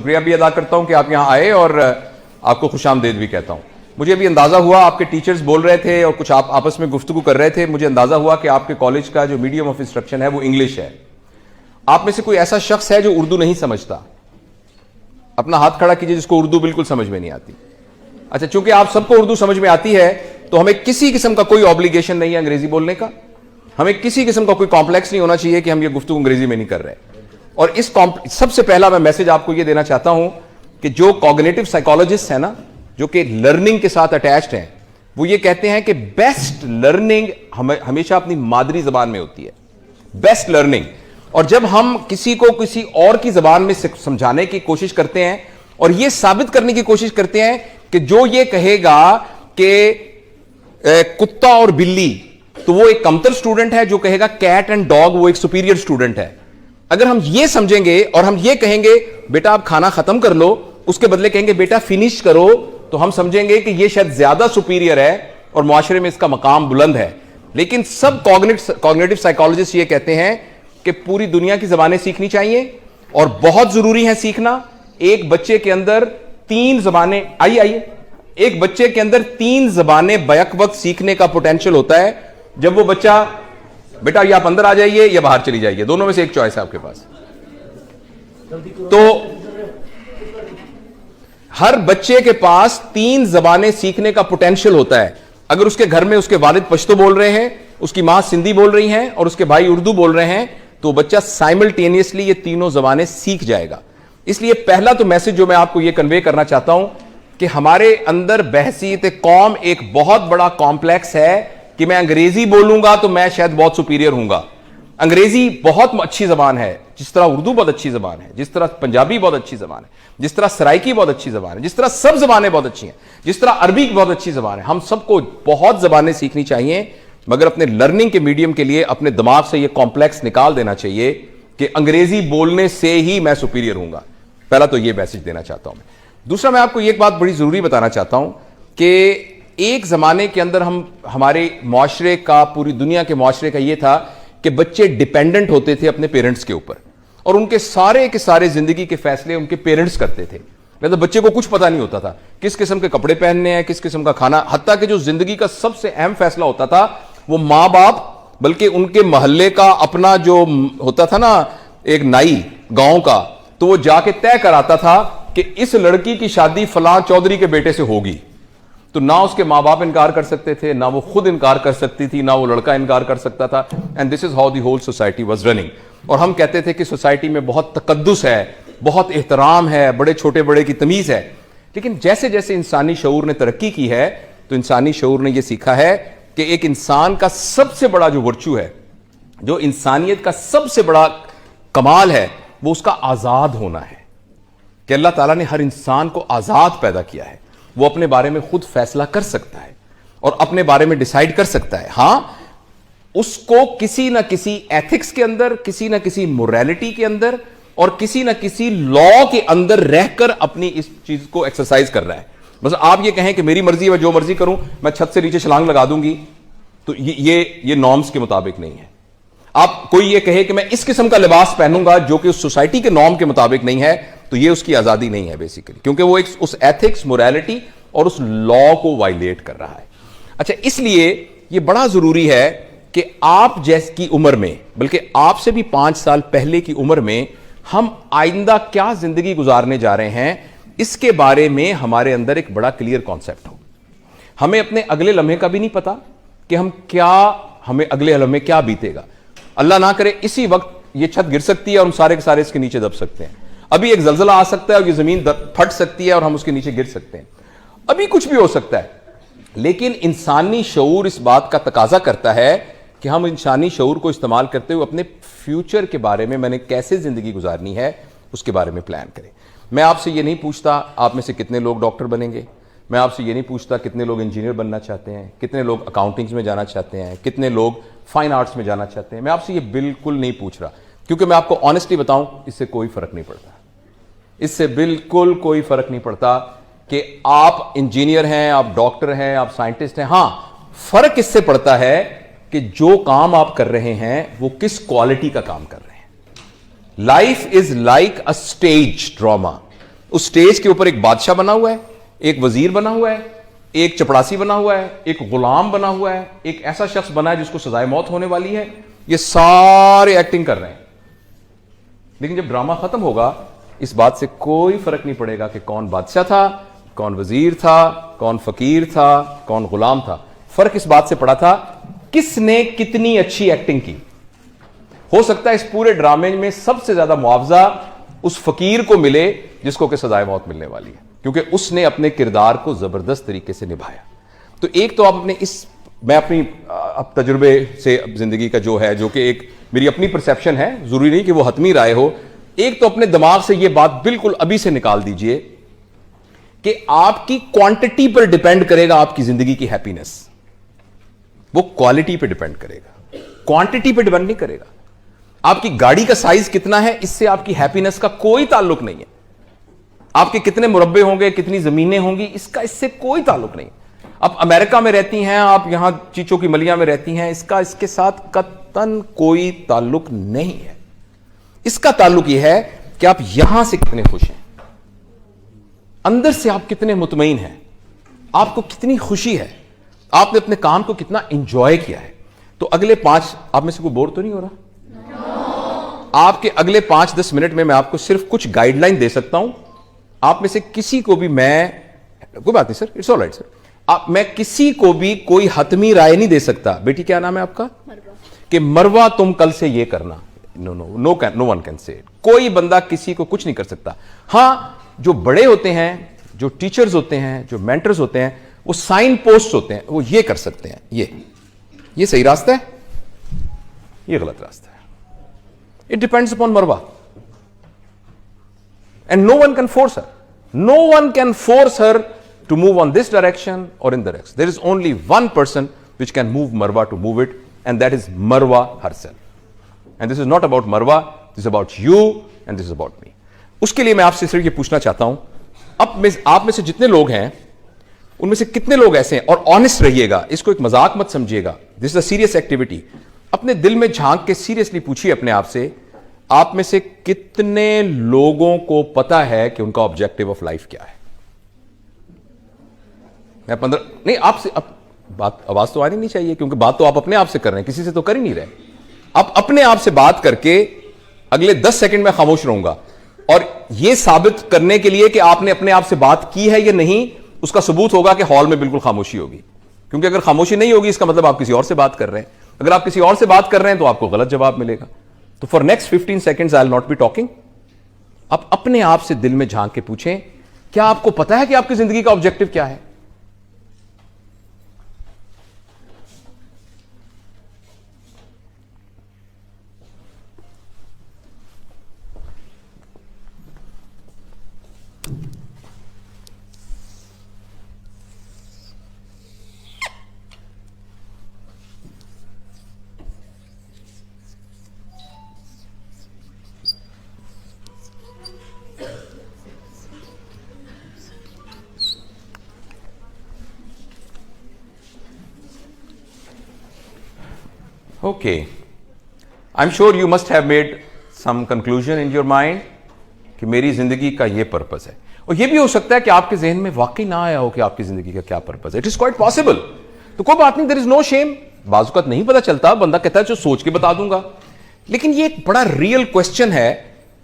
शुक्रिया भी अदा करता हूं कि आप यहां आए और आपको खुशामदीद भी कहता हूं। मुझे अभी अंदाजा हुआ, आपके टीचर्स बोल रहे थे और कुछ आप आपस में गुफ्तगू कर रहे थे, मुझे अंदाजा हुआ कि आपके कॉलेज का जो मीडियम ऑफ इंस्ट्रक्शन है वो इंग्लिश है। आप में से कोई ऐसा शख्स है जो उर्दू नहीं समझता? अपना हाथ खड़ा कीजिए जिसको उर्दू बिल्कुल समझ में नहीं आती। अच्छा, चूंकि आप सबको उर्दू समझ में आती है तो हमें किसी किस्म का कोई ऑब्लिगेशन नहीं है अंग्रेजी बोलने का, हमें किसी किस्म का कोई कॉम्प्लेक्स नहीं होना चाहिए कि हम ये गुफ्तगू अंग्रेजी में नहीं कर रहे। और इस सबसे पहला मैं मैसेज आपको ये देना चाहता हूं कि जो कॉग्निटिव साइकोलॉजिस्ट है ना, जो कि लर्निंग के साथ अटैच्ड हैं, वो ये कहते हैं कि बेस्ट लर्निंग हमेशा अपनी मादरी जबान में होती है, बेस्ट लर्निंग। और जब हम किसी को किसी और की जबान में समझाने की कोशिश करते हैं और ये साबित करने की कोशिश करते हैं कि जो ये कहेगा कि कुत्ता और बिल्ली, तो वो एक कमतर स्टूडेंट है, जो कहेगा कैट एंड डॉग वो एक सुपीरियर स्टूडेंट है। अगर हम ये समझेंगे और हम ये कहेंगे बेटा आप खाना खत्म कर लो, उसके बदले कहेंगे बेटा फिनिश करो, तो हम समझेंगे कि ये शायद ज्यादा सुपीरियर है और मुआशरे में इसका मकाम बुलंद है। लेकिन सब कॉग्निटिव साइकोलॉजिस्ट ये कहते हैं कि पूरी दुनिया की जबानें सीखनी चाहिए और बहुत जरूरी है सीखना। एक बच्चे के अंदर 3 जबानें, आइए, एक बच्चे के अंदर 3 जबानें बैक वक्त सीखने का पोटेंशियल होता है। जब वो बच्चा, बेटा ये आप अंदर आ जाइए या बाहर चली जाइए, दोनों में से एक चॉइस है आपके पास। तो हर बच्चे के पास 3 जबानें सीखने का पोटेंशियल होता है। अगर उसके घर में उसके वालिद पश्तो बोल रहे हैं, उसकी मां सिंधी बोल रही हैं और उसके भाई उर्दू बोल रहे हैं, तो बच्चा साइमल्टेनियसली ये तीनों जबानें सीख जाएगा। इसलिए पहला तो मैसेज जो मैं आपको ये कन्वे करना चाहता हूं कि हमारे अंदर बहसीत कौम एक बहुत बड़ा कॉम्प्लेक्स है कि मैं अंग्रेजी बोलूंगा तो मैं शायद बहुत सुपीरियर हूंगा। अंग्रेजी बहुत अच्छी जबान है, जिस तरह उर्दू बहुत अच्छी जबान है, जिस तरह पंजाबी बहुत अच्छी जबान है, जिस तरह सराइकी बहुत अच्छी जबान है, जिस तरह सब जबानें बहुत अच्छी हैं, जिस तरह अरबी बहुत अच्छी जबान है। हम सबको बहुत जबानें सीखनी चाहिए, मगर अपने लर्निंग के मीडियम के लिए अपने दिमाग से यह कॉम्प्लेक्स निकाल देना चाहिए कि अंग्रेजी बोलने से ही मैं सुपीरियर हूंगा। पहला तो यह मैसेज देना चाहता हूं मैं। दूसरा, मैं आपको एक बात बड़ी जरूरी बताना चाहता हूं कि एक जमाने के अंदर हमारे मुआशरे का, पूरी दुनिया के मुआशरे का यह था कि बच्चे डिपेंडेंट होते थे अपने पेरेंट्स के ऊपर। और उनके सारे के सारे जिंदगी के फैसले उनके पेरेंट्स करते थे। मतलब बच्चे को कुछ पता नहीं होता था किस किस्म के कपड़े पहनने हैं, किस किस्म का खाना, हत्ता कि जो जिंदगी का सबसे अहम फैसला होता था वो माँ बाप, बल्कि उनके मोहल्ले का अपना जो होता था ना एक नाई गांव का, तो वो जाके तय कराता था कि इस लड़की की शादी फलां चौधरी के बेटे से होगी। तो ना उसके माँ बाप इनकार कर सकते थे, ना वो खुद इनकार कर सकती थी, ना वो लड़का इनकार कर सकता था। And this is how the whole society was running. और हम कहते थे कि सोसाइटी में बहुत तकद्दुस है, बहुत एहतराम है, बड़े छोटे बड़े की तमीज है। लेकिन जैसे जैसे इंसानी शऊर ने तरक्की की है तो इंसानी शऊर ने यह सीखा है कि एक इंसान का सबसे बड़ा जो वर्चू है, जो इंसानियत का सबसे बड़ा कमाल है, वो उसका आजाद होना है। कि अल्लाह ताला ने हर इंसान को आजाद पैदा किया है, वो अपने बारे में खुद फैसला कर सकता है और अपने बारे में डिसाइड कर सकता है। हां, उसको किसी ना किसी एथिक्स के अंदर, किसी ना किसी मोरालिटी के अंदर और किसी ना किसी लॉ के अंदर रहकर अपनी इस चीज को एक्सरसाइज कर रहा है। बस आप ये कहें कि मेरी मर्जी है, मैं जो मर्जी करूं, मैं छत से नीचे छलांग लगा दूंगी, तो ये नॉर्म्स के मुताबिक नहीं है। आप कोई ये कहे कि मैं इस किस्म का लिबास पहनूंगा जो कि उस सोसाइटी के नॉर्म के मुताबिक नहीं है, तो ये उसकी आजादी नहीं है बेसिकली, क्योंकि वो एक उस एथिक्स, मोरालिटी और उस लॉ को वायलेट कर रहा है। अच्छा, इसलिए ये बड़ा जरूरी है कि आप जैसी उम्र में, बल्कि आपसे भी 5 साल पहले की उम्र में, हम आइंदा क्या जिंदगी गुजारने जा रहे हैं, इसके बारे में हमारे अंदर एक बड़ा क्लियर कॉन्सेप्ट हो। हमें अपने अगले लम्हे का भी नहीं पता कि हमें अगले लम्हे क्या बीतेगा। अल्लाह ना करे इसी वक्त ये छत गिर सकती है और हम सारे के सारे इसके नीचे दब सकते हैं। अभी एक जलजला आ सकता है और ये जमीन फट सकती है और हम उसके नीचे गिर सकते हैं। अभी कुछ भी हो सकता है। लेकिन इंसानी शऊर इस बात का तकाजा करता है कि हम इंसानी शऊर को इस्तेमाल करते हुए अपने फ्यूचर के बारे में, मैंने कैसे जिंदगी गुजारनी है, उसके बारे में प्लान करें। मैं आपसे ये नहीं पूछता आप में से कितने लोग डॉक्टर बनेंगे, मैं आपसे ये नहीं पूछता कितने लोग इंजीनियर बनना चाहते हैं, कितने लोग अकाउंटिंग्स में जाना चाहते हैं, कितने लोग फाइन आर्ट्स में जाना चाहते हैं। मैं आपसे ये बिल्कुल नहीं पूछ रहा, क्योंकि मैं आपको ऑनेस्टली बताऊं, इससे कोई फर्क नहीं पड़ता। इससे बिल्कुल कोई फर्क नहीं पड़ता कि आप इंजीनियर हैं, आप डॉक्टर हैं, आप साइंटिस्ट हैं। हां, फर्क इससे पड़ता है कि जो काम आप कर रहे हैं वो किस क्वालिटी का काम कर रहे हैं। Life is like a stage drama. उस स्टेज के ऊपर एक बादशाह बना हुआ है, एक वजीर बना हुआ है, एक चपड़ासी बना हुआ है, एक गुलाम बना हुआ है, एक ऐसा शख्स बना है जिसको सजाए मौत होने वाली है। ये सारे एक्टिंग कर रहे हैं। लेकिन जब ड्रामा खत्म होगा, इस बात से कोई फर्क नहीं पड़ेगा कि कौन बादशाह था, कौन वजीर था, कौन फकीर था, कौन गुलाम था। फर्क इस बात से पड़ा था किसने कितनी अच्छी एक्टिंग की। हो सकता है इस पूरे ड्रामे में सबसे ज्यादा मुआवजा उस फकीर को मिले जिसको कि सजाए मौत मिलने वाली है, क्योंकि उसने अपने किरदार को जबरदस्त तरीके से निभाया। तो एक तो आप अपने मैं अपनी अब तजुर्बे से जिंदगी का जो है, जो कि एक मेरी अपनी परसेप्शन है, जरूरी नहीं कि वो हतमी राय हो। एक तो अपने दिमाग से ये बात बिल्कुल अभी से निकाल दीजिए कि आपकी क्वांटिटी पर डिपेंड करेगा आपकी जिंदगी की हैप्पीनेस। वो क्वालिटी पे डिपेंड करेगा, क्वांटिटी पे डिपेंड नहीं करेगा। आपकी गाड़ी का साइज कितना है, इससे आपकी हैप्पीनेस का कोई ताल्लुक नहीं है। आपके कितने मुरब्बे होंगे, कितनी जमीनें होंगी, इससे कोई ताल्लुक नहीं। आप अमेरिका में रहती हैं, आप यहां चीचों की मलिया में रहती हैं, इसके साथ कतन कोई ताल्लुक नहीं है। इसका ताल्लुक यह है कि आप यहां से कितने खुश हैं, अंदर से आप कितने मुतमईन हैं, आपको कितनी खुशी है, आपने अपने काम को कितना एंजॉय किया है। तो अगले 5, आप में से कोई बोर तो नहीं हो रहा? आपके अगले 5-10 मिनट में मैं आपको सिर्फ कुछ गाइडलाइन दे सकता हूं। आप में से किसी को भी कोई बात नहीं सर, इट्स ऑलराइट सर, मैं किसी को भी कोई हतमी राय नहीं दे सकता। बेटी क्या नाम है आपका? कि मरवा तुम कल से ये करना। No one can say it. कोई बंदा किसी को कुछ नहीं कर सकता। हां, जो बड़े होते हैं, जो टीचर्स होते हैं, जो मेंटर्स होते हैं, वो साइन पोस्ट होते हैं, वो ये कर सकते हैं। ये सही रास्ता है, ये गलत रास्ता है। It depends upon Marwa, and no one can force her. No one can force her to move on this direction or in the next. There is only one person which can move Marwa to move it, and that is Marwa herself. And this is not about Marwa, this is about you and this is about me. उसके लिए मैं आपसे सिर्फ ये पूछना चाहता हूं, आप में से जितने लोग हैं उनमें से कितने लोग ऐसे हैं, और ऑनेस्ट रहिएगा, इसको एक मजाक मत समझिएगा, this is a serious activity. अपने दिल में झांक के सीरियसली पूछिए अपने आप से, आप में से कितने लोगों को पता है कि उनका ऑब्जेक्टिव ऑफ लाइफ क्या है? मैं 15 नहीं, आपसे बात आवाज तो आनी नहीं चाहिए, क्योंकि बात तो आप अपने आप से कर रहे हैं, किसी से तो कर ही नहीं रहे। आप अपने आप से बात करके अगले 10 सेकंड में खामोश रहूंगा, और यह साबित करने के लिए कि आपने अपने आप से बात की है या नहीं, उसका सबूत होगा कि हॉल में बिल्कुल खामोशी होगी। क्योंकि अगर खामोशी नहीं होगी, इसका मतलब आप किसी और से बात कर रहे हैं। अगर आप किसी और से बात कर रहे हैं तो आपको गलत जवाब मिलेगा। तो for next 15 seconds I will not be talking. आप अपने आप से दिल में झांक के पूछें, क्या आपको पता है कि आपकी जिंदगी का ऑब्जेक्टिव क्या है? Okay, I'm sure you must have made some conclusion in your mind कि मेरी जिंदगी का ये पर्पस है। और ये भी हो सकता है कि आपके जहन में वाकई ना आया हो कि आपकी जिंदगी का क्या पर्पस है। It is quite possible. तो कोई बात नहीं, देयर इज नो शेम। बाजुकत नहीं पता चलता, बंदा कहता है जो सोच के बता दूंगा। लेकिन ये एक बड़ा रियल क्वेश्चन है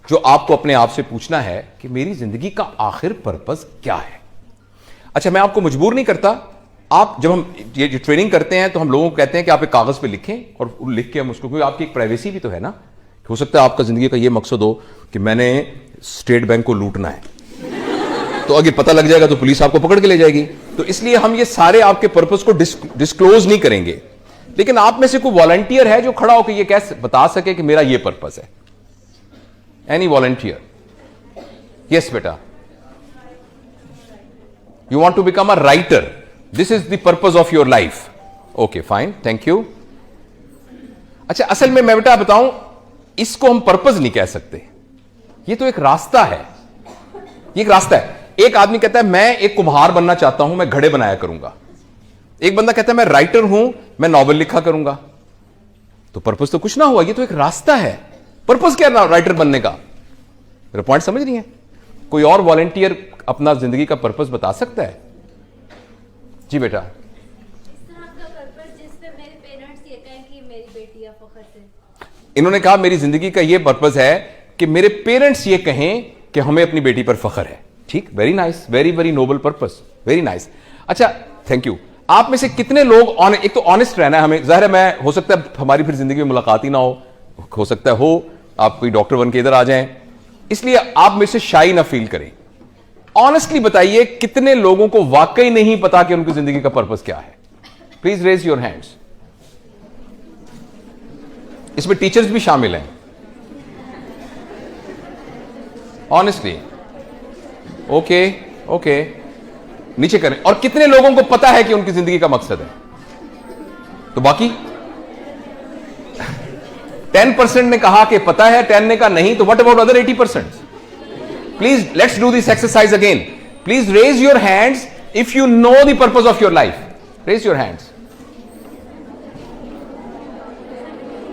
जो आपको अपने आप से पूछना है कि मेरी जिंदगी का आखिर पर्पस क्या है। अच्छा, मैं आपको मजबूर नहीं करता। आप जब हम ये ट्रेनिंग करते हैं तो हम लोगों को कहते हैं कि आप एक कागज पे लिखें और लिख के हम उसको, क्योंकि आपकी एक प्राइवेसी भी तो है ना। हो सकता है आपका जिंदगी का ये मकसद हो कि मैंने स्टेट बैंक को लूटना है, तो अगर पता लग जाएगा तो पुलिस आपको पकड़ के ले जाएगी। तो इसलिए हम ये सारे आपके पर्पस को डिस्क्लोज नहीं करेंगे। लेकिन आप में से कोई वॉलंटियर है जो खड़ा होकर ये कैसे बता सके कि मेरा ये पर्पस है? Any volunteer? यस बेटा, you want to become a writer, this is the purpose of your life. Okay fine, thank you. अच्छा, असल में मैं बेटा बताऊं, इसको हम पर्पस नहीं कह सकते, ये तो एक रास्ता है। ये एक रास्ता है। एक आदमी कहता है मैं एक कुम्हार बनना चाहता हूं, मैं घड़े बनाया करूंगा। एक बंदा कहता है मैं राइटर हूं, मैं नॉवेल लिखा करूंगा। तो पर्पस तो कुछ ना हुआ, ये तो एक रास्ता है। पर्पस क्या है राइटर बनने का? मेरा पॉइंट समझ रही है? कोई और वॉलंटियर अपना जिंदगी का पर्पस बता सकता है? जी बेटा। इन्होंने कहा मेरी जिंदगी का यह पर्पस है कि मेरे पेरेंट्स ये कहें कि हमें अपनी बेटी पर फख्र है। ठीक, very nice, very very noble purpose, very nice. अच्छा, थैंक यू। आप में से कितने लोग एक तो ऑनेस्ट रहना है हमें, जाहिर है मैं, हो सकता है हमारी फिर जिंदगी में मुलाकात ही ना हो सकता है हो आप कोई डॉक्टर बन के इधर आ जाएं, इसलिए आप में से शाई ना फील करें। ऑनेस्टली बताइए कितने लोगों को वाकई नहीं पता कि उनकी जिंदगी का पर्पस क्या है? Please raise your hands. इसमें टीचर्स भी शामिल हैं। ऑनेस्टली, ओके ओके, नीचे करें। और कितने लोगों को पता है कि उनकी जिंदगी का मकसद है? तो बाकी 10% ने कहा कि पता है, 10 ने कहा नहीं, तो what about other 80%? Please, let's do this exercise again. Please raise your hands if you know the purpose of your life. Raise your hands.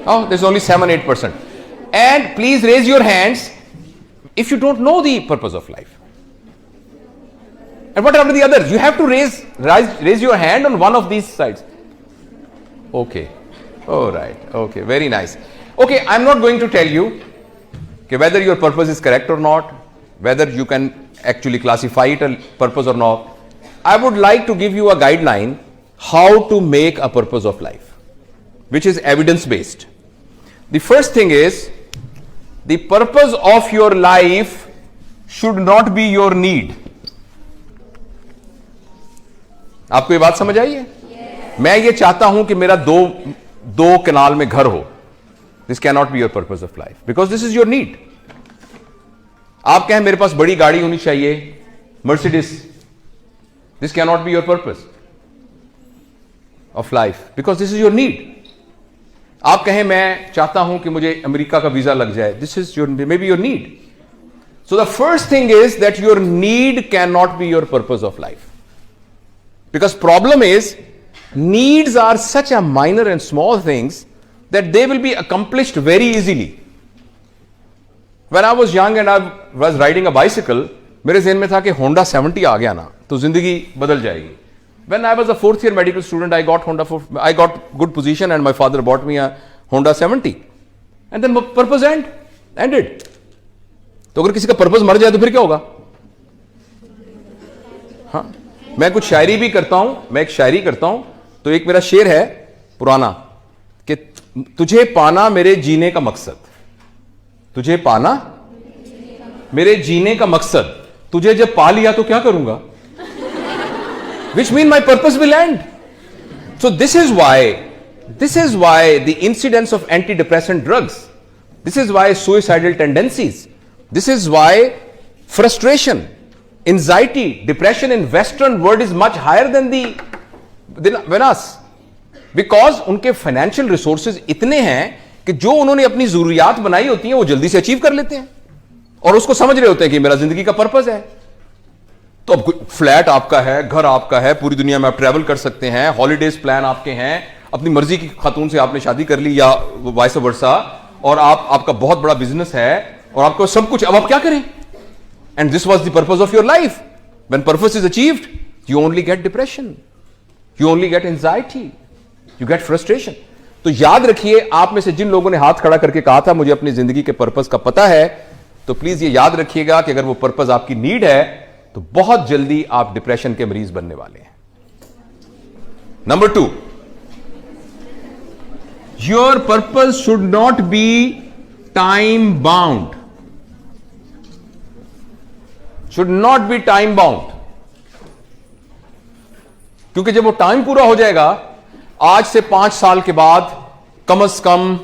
Oh, there's only 7-8%. And please raise your hands if you don't know the purpose of life. And what about the others? You have to raise your hand on one of these sides. Okay. All right. Okay. Very nice. Okay, I'm not going to tell you whether your purpose is correct or not, whether you can actually classify it a purpose or not. I would like to give you a guideline how to make a purpose of life, which is evidence based. The first thing is, the purpose of your life should not be your need. आपको ये बात समझ आई है? मैं ये चाहता हूं कि मेरा दो कनाल में घर हो। This cannot be your purpose of life, because this is your need. आप कहें मेरे पास बड़ी गाड़ी होनी चाहिए, Mercedes, this can not be your purpose of life, because this is your need. आप कहें मैं चाहता हूं कि मुझे अमेरिका का वीजा लग जाए, this is your maybe your need. So the first thing is that your need can not be your purpose of life, because problem is needs are such a minor and small things that they will be accomplished very easily. When I was young and I was riding a bicycle, मेरे ज़हन में था कि Honda 70 आ गया ना तो जिंदगी बदल जाएगी. When I was a 4th year medical student, I got good position and my father bought me a Honda 70. And then purpose ended. तो अगर किसी का पर्पस मर जाए तो फिर क्या होगा? हाँ, मैं कुछ शायरी भी करता हूं, मैं एक शायरी करता हूं, तो एक मेरा शेर है पुराना कि तुझे पाना मेरे जीने का मकसद, तुझे पाना मेरे जीने का मकसद, तुझे जब पा लिया तो क्या करूंगा? Which mean my purpose will end. So this is why the incidence of antidepressant drugs, this is why suicidal tendencies, this is why frustration, anxiety, depression in Western world is much higher than us. Because उनके financial resources इतने हैं कि जो उन्होंने अपनी जरूरियात बनाई होती हैं वो जल्दी से अचीव कर लेते हैं और उसको समझ रहे होते हैं कि मेरा जिंदगी का पर्पस है. तो अब फ्लैट आपका है, घर आपका है, पूरी दुनिया में आप ट्रैवल कर सकते हैं, हॉलीडेज प्लान आपके हैं, अपनी मर्जी की खातून से आपने शादी कर ली या वाइस वर्सा, और आपका बहुत बड़ा बिजनेस है और आपको सब कुछ. अब आप क्या करें? And this was the purpose of your life. When purpose is achieved, you only get depression, you only get anxiety, you get frustration. तो याद रखिए, आप में से जिन लोगों ने हाथ खड़ा करके कहा था मुझे अपनी जिंदगी के पर्पस का पता है, तो प्लीज ये याद रखिएगा कि अगर वो पर्पस आपकी नीड है तो बहुत जल्दी आप डिप्रेशन के मरीज बनने वाले हैं. Number 2, your purpose should not be time bound, should not be time bound. क्योंकि जब वो टाइम पूरा हो जाएगा, आज से 5 साल के बाद कम से कम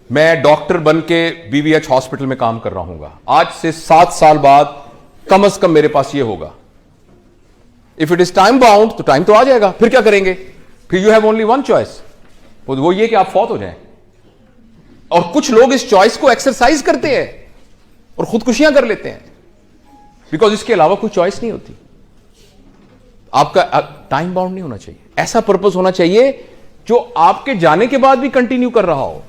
मैं डॉक्टर बन के बीवीएच हॉस्पिटल में काम कर रहा हूंगा, आज से 7 साल बाद कम से कम मेरे पास ये होगा. If it is time bound तो टाइम तो आ जाएगा, फिर क्या करेंगे? फिर you have only one choice, वो ये कि आप फौत हो जाएं. और कुछ लोग इस चॉइस को एक्सरसाइज करते हैं और खुदकुशियां कर लेते हैं, बिकॉज इसके अलावा कोई चॉइस नहीं होती. आपका टाइम बाउंड नहीं होना चाहिए, ऐसा पर्पस होना चाहिए जो आपके जाने के बाद भी कंटिन्यू कर रहा हो.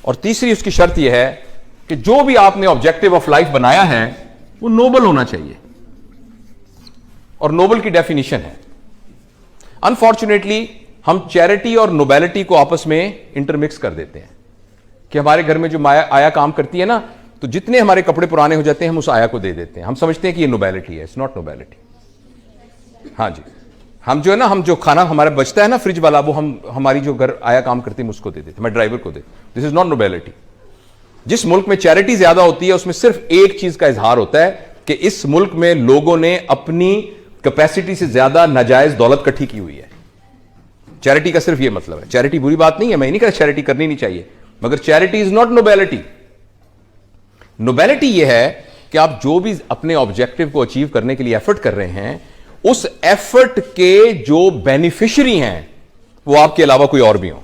और तीसरी उसकी शर्त यह है कि जो भी आपने ऑब्जेक्टिव ऑफ लाइफ बनाया है वो नोबल होना चाहिए. और नोबल की डेफिनेशन है, अनफॉर्चुनेटली हम चैरिटी और नोबेलिटी को आपस में इंटरमिक्स कर देते हैं कि हमारे घर में जो आया काम करती है ना, तो जितने हमारे कपड़े पुराने हो जाते हैं हम उस आया को दे देते हैं. हम समझते हैं कि ये नोबेलिटी है. It's not nobility. हाँ जी, हम जो है ना, हम जो खाना हमारा बचता है ना फ्रिज वाला, वो हम हमारी जो घर आया काम करती है उसको दे देते, हमारे ड्राइवर को दे. This is not nobility. जिस मुल्क में चैरिटी ज्यादा होती है उसमें सिर्फ एक चीज का इजहार होता है कि इस मुल्क में लोगों ने अपनी कैपेसिटी से ज्यादा नाजायज दौलत इकट्ठी की हुई है. चैरिटी का सिर्फ यह मतलब है. चैरिटी बुरी बात नहीं है, मैं नहीं कहता चैरिटी करनी नहीं चाहिए, मगर charity is not nobility. Nobility यह है कि आप जो भी अपने ऑब्जेक्टिव को अचीव करने के लिए एफर्ट कर रहे हैं, उस एफर्ट के जो बेनिफिशियरी हैं वो आपके अलावा कोई और भी हो.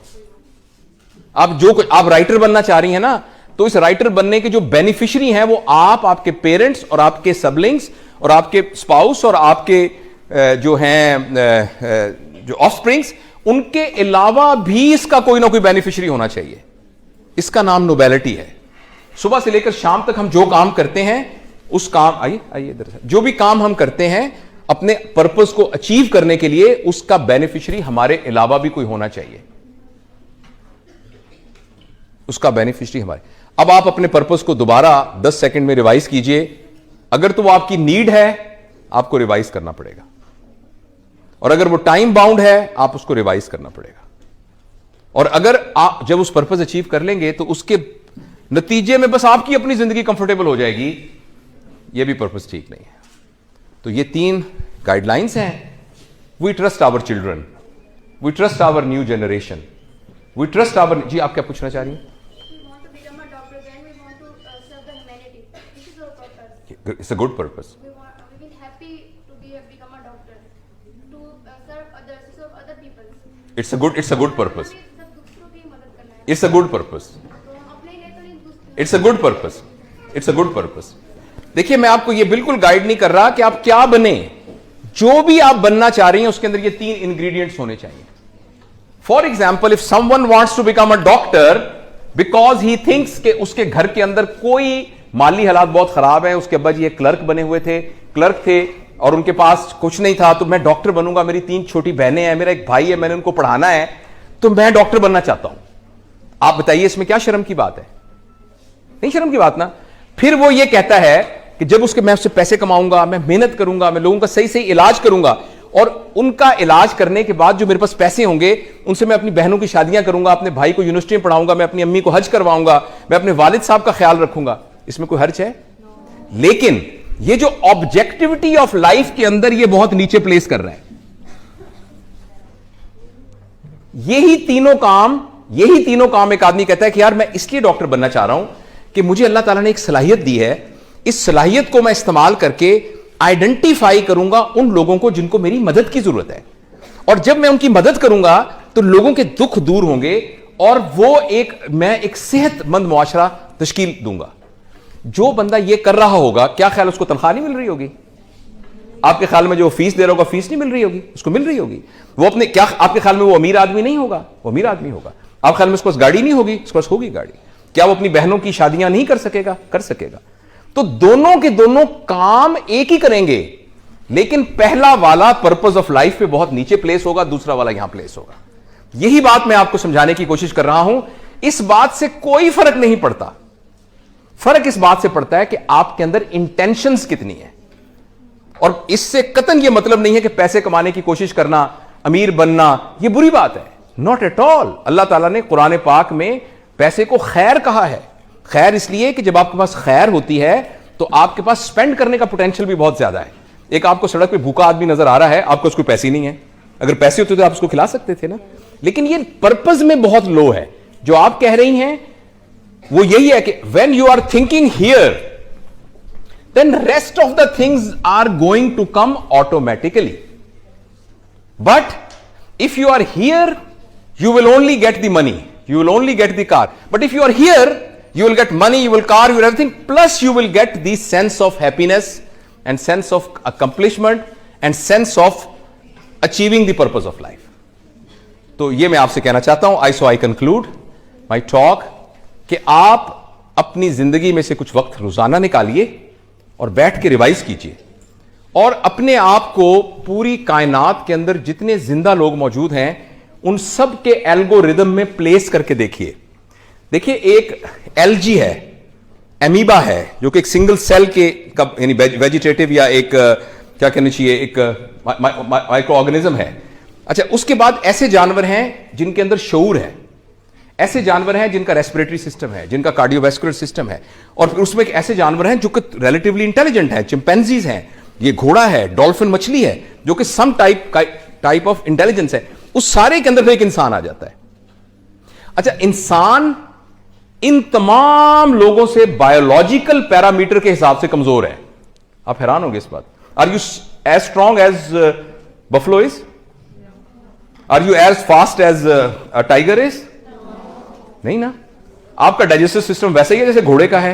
आप राइटर बनना चाह रही हैं ना, तो इस राइटर बनने के जो बेनिफिशियरी हैं वो आपके पेरेंट्स और आपके सबलिंग्स और आपके स्पाउस और आपके जो हैं जो ऑफस्प्रिंग्स, उनके अलावा भी इसका कोई ना कोई बेनिफिशियरी होना चाहिए. इसका नाम नोबेलिटी है. सुबह से लेकर शाम तक हम जो काम करते हैं उस काम, आइए इधर से, जो भी काम हम करते हैं अपने पर्पस को अचीव करने के लिए, उसका बेनिफिशियरी हमारे अलावा भी कोई होना चाहिए. उसका बेनिफिशियरी हमारे. अब आप अपने पर्पस को दोबारा 10 सेकंड में रिवाइज कीजिए. अगर तो वो आपकी नीड है, आपको रिवाइज करना पड़ेगा, और अगर वो टाइम बाउंड है, आप उसको रिवाइज करना पड़ेगा. और अगर आप जब उस पर्पस अचीव कर लेंगे तो उसके नतीजे में बस आपकी अपनी जिंदगी कंफर्टेबल हो जाएगी, ये भी पर्पस ठीक नहीं है. तो ये 3 गाइडलाइंस हैं. We trust our children, we trust our new generation, we trust our. जी आप क्या पूछना चाह रही हैं? It's a good purpose. We will happy to become a doctor, to serve others, to serve other people. It's a good purpose. सब दूसरों की मदद करना है. It's a good purpose. तो हम अपने लिए तो नहीं, दूसरों. It's a good purpose. It's a good purpose. देखिए, मैं आपको ये बिल्कुल गाइड नहीं कर रहा कि आप क्या बने. जो भी आप बनना चाह रही हैं उसके अंदर ये 3 इंग्रेडिएंट्स होने चाहिए. For example, if someone wants to become a doctor, because he thinks कि उसके घर के अंदर कोई माली हालात बहुत खराब है, उसके अब्बा जी एक क्लर्क बने हुए थे, क्लर्क थे और उनके पास कुछ नहीं था, तो मैं डॉक्टर बनूंगा, मेरी 3 छोटी बहनें हैं, मेरा एक भाई है, मैंने उनको पढ़ाना है, तो मैं डॉक्टर बनना चाहता हूं। आप बताइए इसमें क्या शर्म की बात है? नहीं शर्म की बात ना। फिर वो ये कहता है कि जब मैं उससे पैसे कमाऊंगा, मैं मेहनत करूंगा, मैं लोगों का सही सही इलाज करूंगा और उनका इलाज करने के बाद जो मेरे पास पैसे होंगे उनसे मैं अपनी बहनों की शादियां करूंगा, अपने भाई को यूनिवर्सिटी में पढ़ाऊंगा, मैं अपनी अम्मी को हज करवाऊंगा, मैं अपने वालिद साहब का ख्याल रखूंगा। इसमें कोई हर्ज है? लेकिन ये जो ऑब्जेक्टिविटी ऑफ लाइफ के अंदर ये बहुत नीचे प्लेस कर रहा है। यही तीनों काम एक आदमी कहता है कि यार मैं इसलिए डॉक्टर बनना चाह रहा हूं कि मुझे अल्लाह ताला ने एक सलाहियत दी है, इस सलाहियत को मैं इस्तेमाल करके आइडेंटिफाई करूंगा उन लोगों को जिनको मेरी मदद की जरूरत है, और जब मैं उनकी मदद करूंगा तो लोगों के दुख दूर होंगे और मैं एक सेहतमंद मुआशरा तश्कील दूंगा। जो बंदा ये कर रहा होगा, क्या ख्याल उसको तनख्वाह नहीं मिल रही होगी? आपके ख्याल में जो फीस दे रहा होगा फीस नहीं मिल रही होगी? उसको मिल रही होगी। वो अपने क्या आपके ख्याल में वो अमीर आदमी नहीं होगा? वो अमीर आदमी होगा। आप ख्याल में उसके पास गाड़ी नहीं होगी? उसके पास होगी गाड़ी। क्या वो अपनी बहनों की शादियां नहीं कर सकेगा? कर सकेगा। तो दोनों के दोनों काम एक ही करेंगे, लेकिन पहला वाला पर्पस ऑफ लाइफ पे बहुत नीचे प्लेस होगा, दूसरा वाला यहां प्लेस होगा। यही बात मैं आपको समझाने की कोशिश कर रहा हूं। इस बात से कोई फर्क नहीं पड़ता, फर्क इस बात से पड़ता है कि आपके अंदर इंटेंशंस कितनी है। और इससे कतन यह मतलब नहीं है कि पैसे कमाने की कोशिश करना, अमीर बनना यह बुरी बात है। Not at all. अल्लाह ताला ने कुरान पाक में पैसे को खैर कहा है। खैर इसलिए कि जब आपके पास खैर होती है तो आपके पास स्पेंड करने का पोटेंशियल भी बहुत ज्यादा है। एक आपको सड़क पे भूखा आदमी नजर आ रहा है, आपको उसको पैसे नहीं है, अगर पैसे होते तो आप उसको खिला सकते थे ना। लेकिन ये पर्पस में बहुत लो है। जो आप कह रही हैं वो यही है कि when you are thinking here then rest of the things are going to come automatically. But if you are here you will only get the money, you will only get the car. But if you are here, you will get money, you will car, you will everything, plus you will get the sense of happiness and sense of accomplishment and sense of achieving the purpose of life. तो ये मैं आपसे कहना चाहता हूं। I conclude my talk कि आप अपनी जिंदगी में से कुछ वक्त रोजाना निकालिए और बैठ के रिवाइज कीजिए और अपने आप को पूरी कायनात के अंदर जितने जिंदा लोग मौजूद हैं उन सब के एल्गोरिदम में प्लेस करके देखिए। देखिए एक एलजी है, एमीबा है, जो कि एक सिंगल सेल के यानी वेजिटेटिव या एक क्या कहना चाहिए एक माइक्रो ऑर्गेनिज्म है। अच्छा, उसके बाद ऐसे जानवर हैं जिनके अंदर शऊर है, ऐसे जानवर हैं जिनका रेस्पिरेटरी सिस्टम है, जिनका कार्डियोवैस्कुलर सिस्टम है, और फिर उसमें ऐसे जानवर हैं जो कि रिलेटिवली इंटेलिजेंट हैं, चिंपैंजीज हैं, ये घोड़ा है, डॉल्फिन मछली है, जो कि सम टाइप ऑफ इंटेलिजेंस है। उस सारे के अंदर फिर एक इंसान आ जाता है। अच्छा, इंसान इन तमाम लोगों से बायोलॉजिकल पैरामीटर के हिसाब से कमजोर है। आप हैरान होंगे इस बात। Are you as strong as buffalo is? Are you as fast as a tiger is? नहीं ना। आपका डाइजेस्टिव सिस्टम वैसे ही है जैसे घोड़े का है?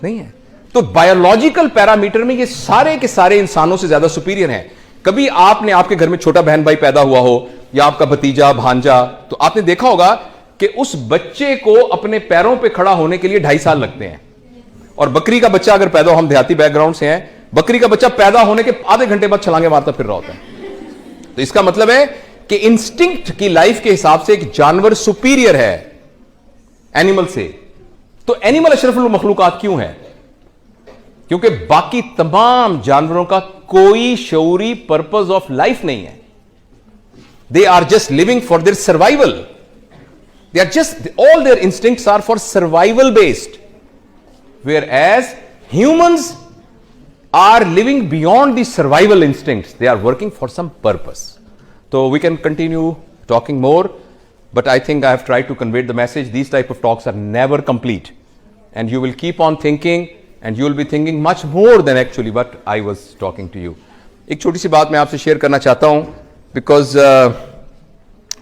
नहीं है। तो बायोलॉजिकल पैरामीटर में ये सारे के सारे इंसानों से ज्यादा सुपीरियर हैं। कभी आपने आपके घर में छोटा बहन भाई पैदा हुआ हो या आपका भतीजा भांजा, तो आपने देखा होगा कि उस बच्चे को अपने पैरों पे खड़ा होने के लिए 2.5 साल लगते हैं। और बकरी का बच्चा अगर पैदा हो, हम देहाती बैकग्राउंड से हैं, बकरी का बच्चा पैदा होने के आधे घंटे बाद छलांगे मारता फिर रहा होता है। तो इसका मतलब है कि इंस्टिंक्ट की लाइफ के हिसाब से एक जानवर सुपीरियर है एनिमल से। तो एनिमल अशरफुल मखलूकात क्यों है? क्योंकि बाकी तमाम जानवरों का कोई शऊरी पर्पस ऑफ लाइफ नहीं है। They are just living for their survival. They are just all their instincts are for survival based, whereas humans are living beyond the survival instincts. They are working for some purpose. तो we can continue talking more, but I think I have tried to convey the message. These type of talks are never complete, and you will keep on thinking, and you will be thinking much more than actually what I was talking to you. एक छोटी सी बात मैं आपसे share करना चाहता हूं, because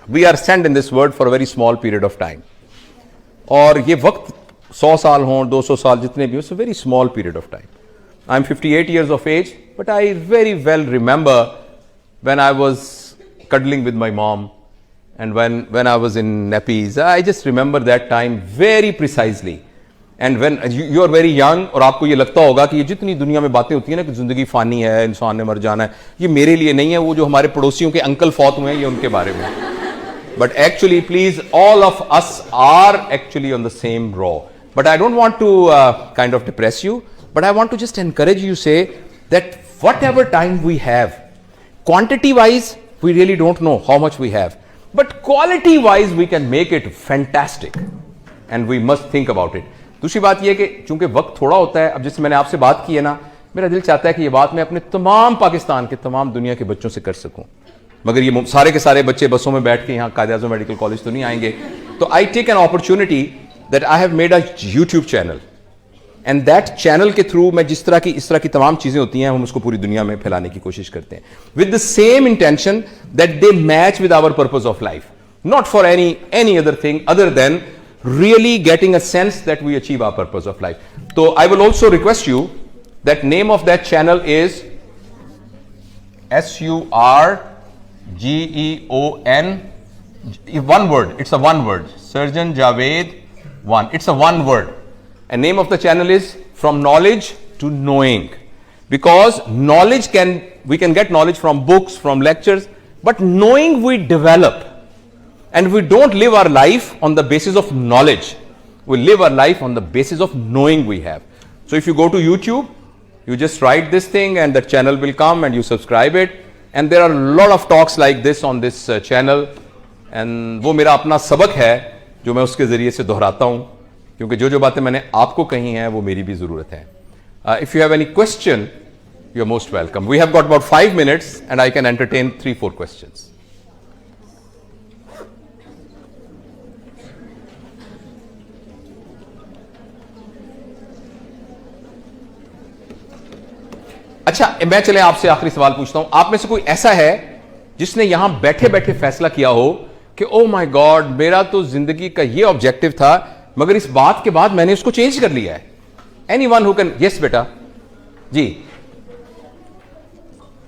we are sent in this world for a very small period of time. और ये वक्त 100 साल हों, 200 साल जितने भी हो, it's a very small period of time. I'm 58 years of age, but I very well remember when I was cuddling with my mom And when I was in nappies, I just remember that time very precisely. And when you are very young, और आपको ये लगता होगा कि ये जितनी दुनिया में बातें होती है ना कि जिंदगी फानी है, इंसान ने मर जाना है, ये मेरे लिए नहीं है, वो जो हमारे पड़ोसियों के अंकल फौत हुए हैं ये उनके बारे में. But actually, please, all of us are actually on the same row. But I don't want to kind of depress you, but I want to just encourage you, say that whatever time we have, quantity wise, we really don't know how much we have. But quality wise we can make it fantastic and we must think about it. दूसरी बात यह कि चूंकि वक्त थोड़ा होता है, अब जैसे मैंने आपसे बात की है ना, मेरा दिल चाहता है कि ये बात मैं अपने तमाम पाकिस्तान के तमाम दुनिया के बच्चों से कर सकूं, मगर ये सारे के सारे बच्चे बसों में बैठ के यहाँ कायद-ए-आज़म मेडिकल कॉलेज तो नहीं आएंगे. तो I take an opportunity that I have made a YouTube channel, and that channel के थ्रू मैं इस तरह की तमाम चीजें होती हैं हम उसको पूरी दुनिया में फैलाने की कोशिश करते हैं, with the same intention that they match with our purpose of life, not for any other thing other than really getting a sense that we achieve our purpose of life. So I will also request you that name of that channel is SURGEON, one word, it's a one word, Surgeon Javed 1, it's a one word, and name of the channel is From Knowledge to Knowing, because we can get knowledge from books, from lectures, but knowing we develop. And we don't live our life on the basis of knowledge. We live our life on the basis of knowing we have. So if you go to YouTube, you just write this thing and the channel will come and you subscribe it. And there are a lot of talks like this on this channel. And वो मेरा अपना सबक है जो मैं उसके ज़रिए से दोहराता हूँ, क्योंकि जो बातें मैंने आपको कही हैं वो मेरी भी ज़रूरत है. If you have any question, you're most welcome. We have got about 5 minutes and I can entertain 3-4 questions. अच्छा, मैं चले आपसे आखिरी सवाल पूछता हूं. आप में से कोई ऐसा है जिसने यहां बैठे बैठे फैसला किया हो कि ओ माय गॉड, मेरा तो जिंदगी का ये ऑब्जेक्टिव था मगर इस बात के बाद मैंने उसको चेंज कर लिया है? Anyone who can? यस बेटा जी,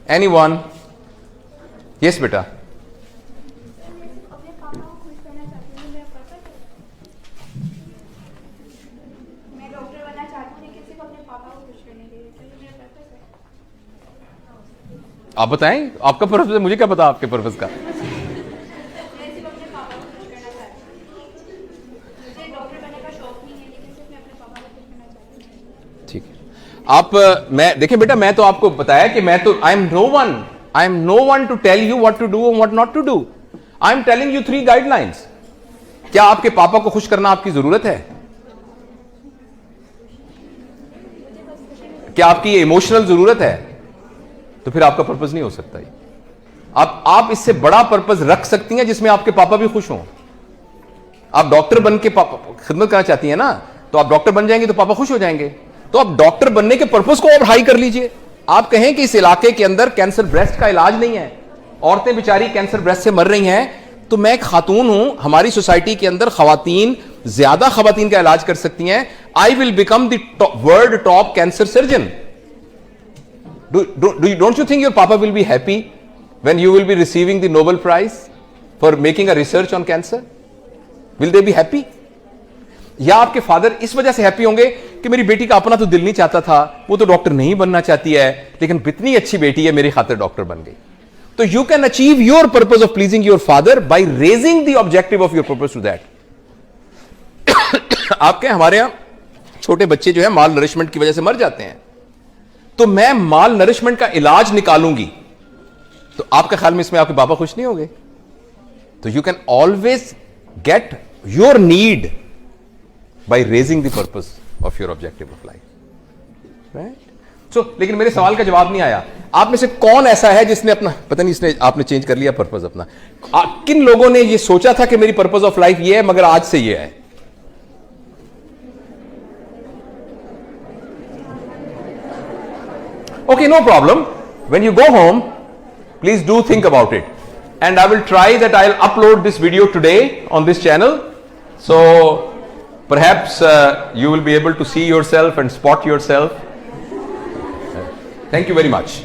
एनीवन? यस बेटा. अपने पापा को खुश करना चाहती हूँ, मेरा पर्पस है. मैं डॉक्टर बनना चाहती हूँ लेकिन सिर्फ अपने पापा को खुश करने के लिए, तो ये मेरा पर्पस है. आप बताएं आपका पर्पस है, मुझे क्या पता आपके पर्पस का. मैं सिर्फ अपने पापा को खुश करना चाहती हूँ. मुझे डॉक्टर बनने का शौक नहीं है लेकिन सिर्फ मैं अपने पापा को खुश करना चाहती हूँ. ठीक है. आप मैं देखिए बेटा, मैं तो आपको बताया कि मैं तो I am no one to tell you what to do और what not to do. I am telling you 3 guidelines. क्या आपके पापा को खुश करना आपकी जरूरत है? क्या आपकी ये इमोशनल जरूरत है? तो फिर आपका पर्पस नहीं हो सकता. आप इससे बड़ा पर्पस रख सकती हैं जिसमें आपके पापा भी खुश हों. आप डॉक्टर बन के खिदमत करना चाहती हैं ना, तो आप डॉक्टर बन जाएंगे तो पापा खुश हो जाएंगे. तो आप डॉक्टर बनने के पर्पस को और हाई कर लीजिए. आप कहें कि इस इलाके के अंदर कैंसर ब्रेस्ट का इलाज नहीं है, औरतें बेचारी कैंसर ब्रेस्ट से मर रही हैं, तो मैं एक खातून हूं, हमारी सोसाइटी के अंदर खवातीन ज्यादा खवातीन का इलाज कर सकती हैं. I will become the world top cancer surgeon. Don't you think your papa will be happy when you will be receiving the Nobel Prize for making a research on cancer? Will they be happy? या आपके father इस वजह से happy होंगे कि मेरी बेटी का अपना तो दिल नहीं चाहता था, वो तो डॉक्टर नहीं बनना चाहती है, लेकिन इतनी अच्छी बेटी है मेरी खातिर डॉक्टर बन गई. तो you can achieve your purpose of pleasing your father by raising the objective of your purpose to that. आपके हमारे यहां छोटे बच्चे जो है माल नरिशमेंट की वजह से मर जाते हैं, तो मैं माल नरिशमेंट का इलाज निकालूंगी, तो आपका ख्याल में इसमें आपके पापा खुश नहीं होंगे? तो you can always get your need by raising the purpose of your objective of life, right? So लेकिन मेरे सवाल का जवाब नहीं आया. आप में से कौन ऐसा है जिसने अपना, पता नहीं इसने आपने चेंज कर लिया पर्पस अपना? किन लोगों ने ये सोचा था कि मेरी पर्पस ऑफ लाइफ ये है मगर आज से ये है? Okay, no problem. When you go home, please do think about it. And I will try that I'll upload this video today on this channel. So perhaps you will be able to see yourself and spot yourself. Thank you very much.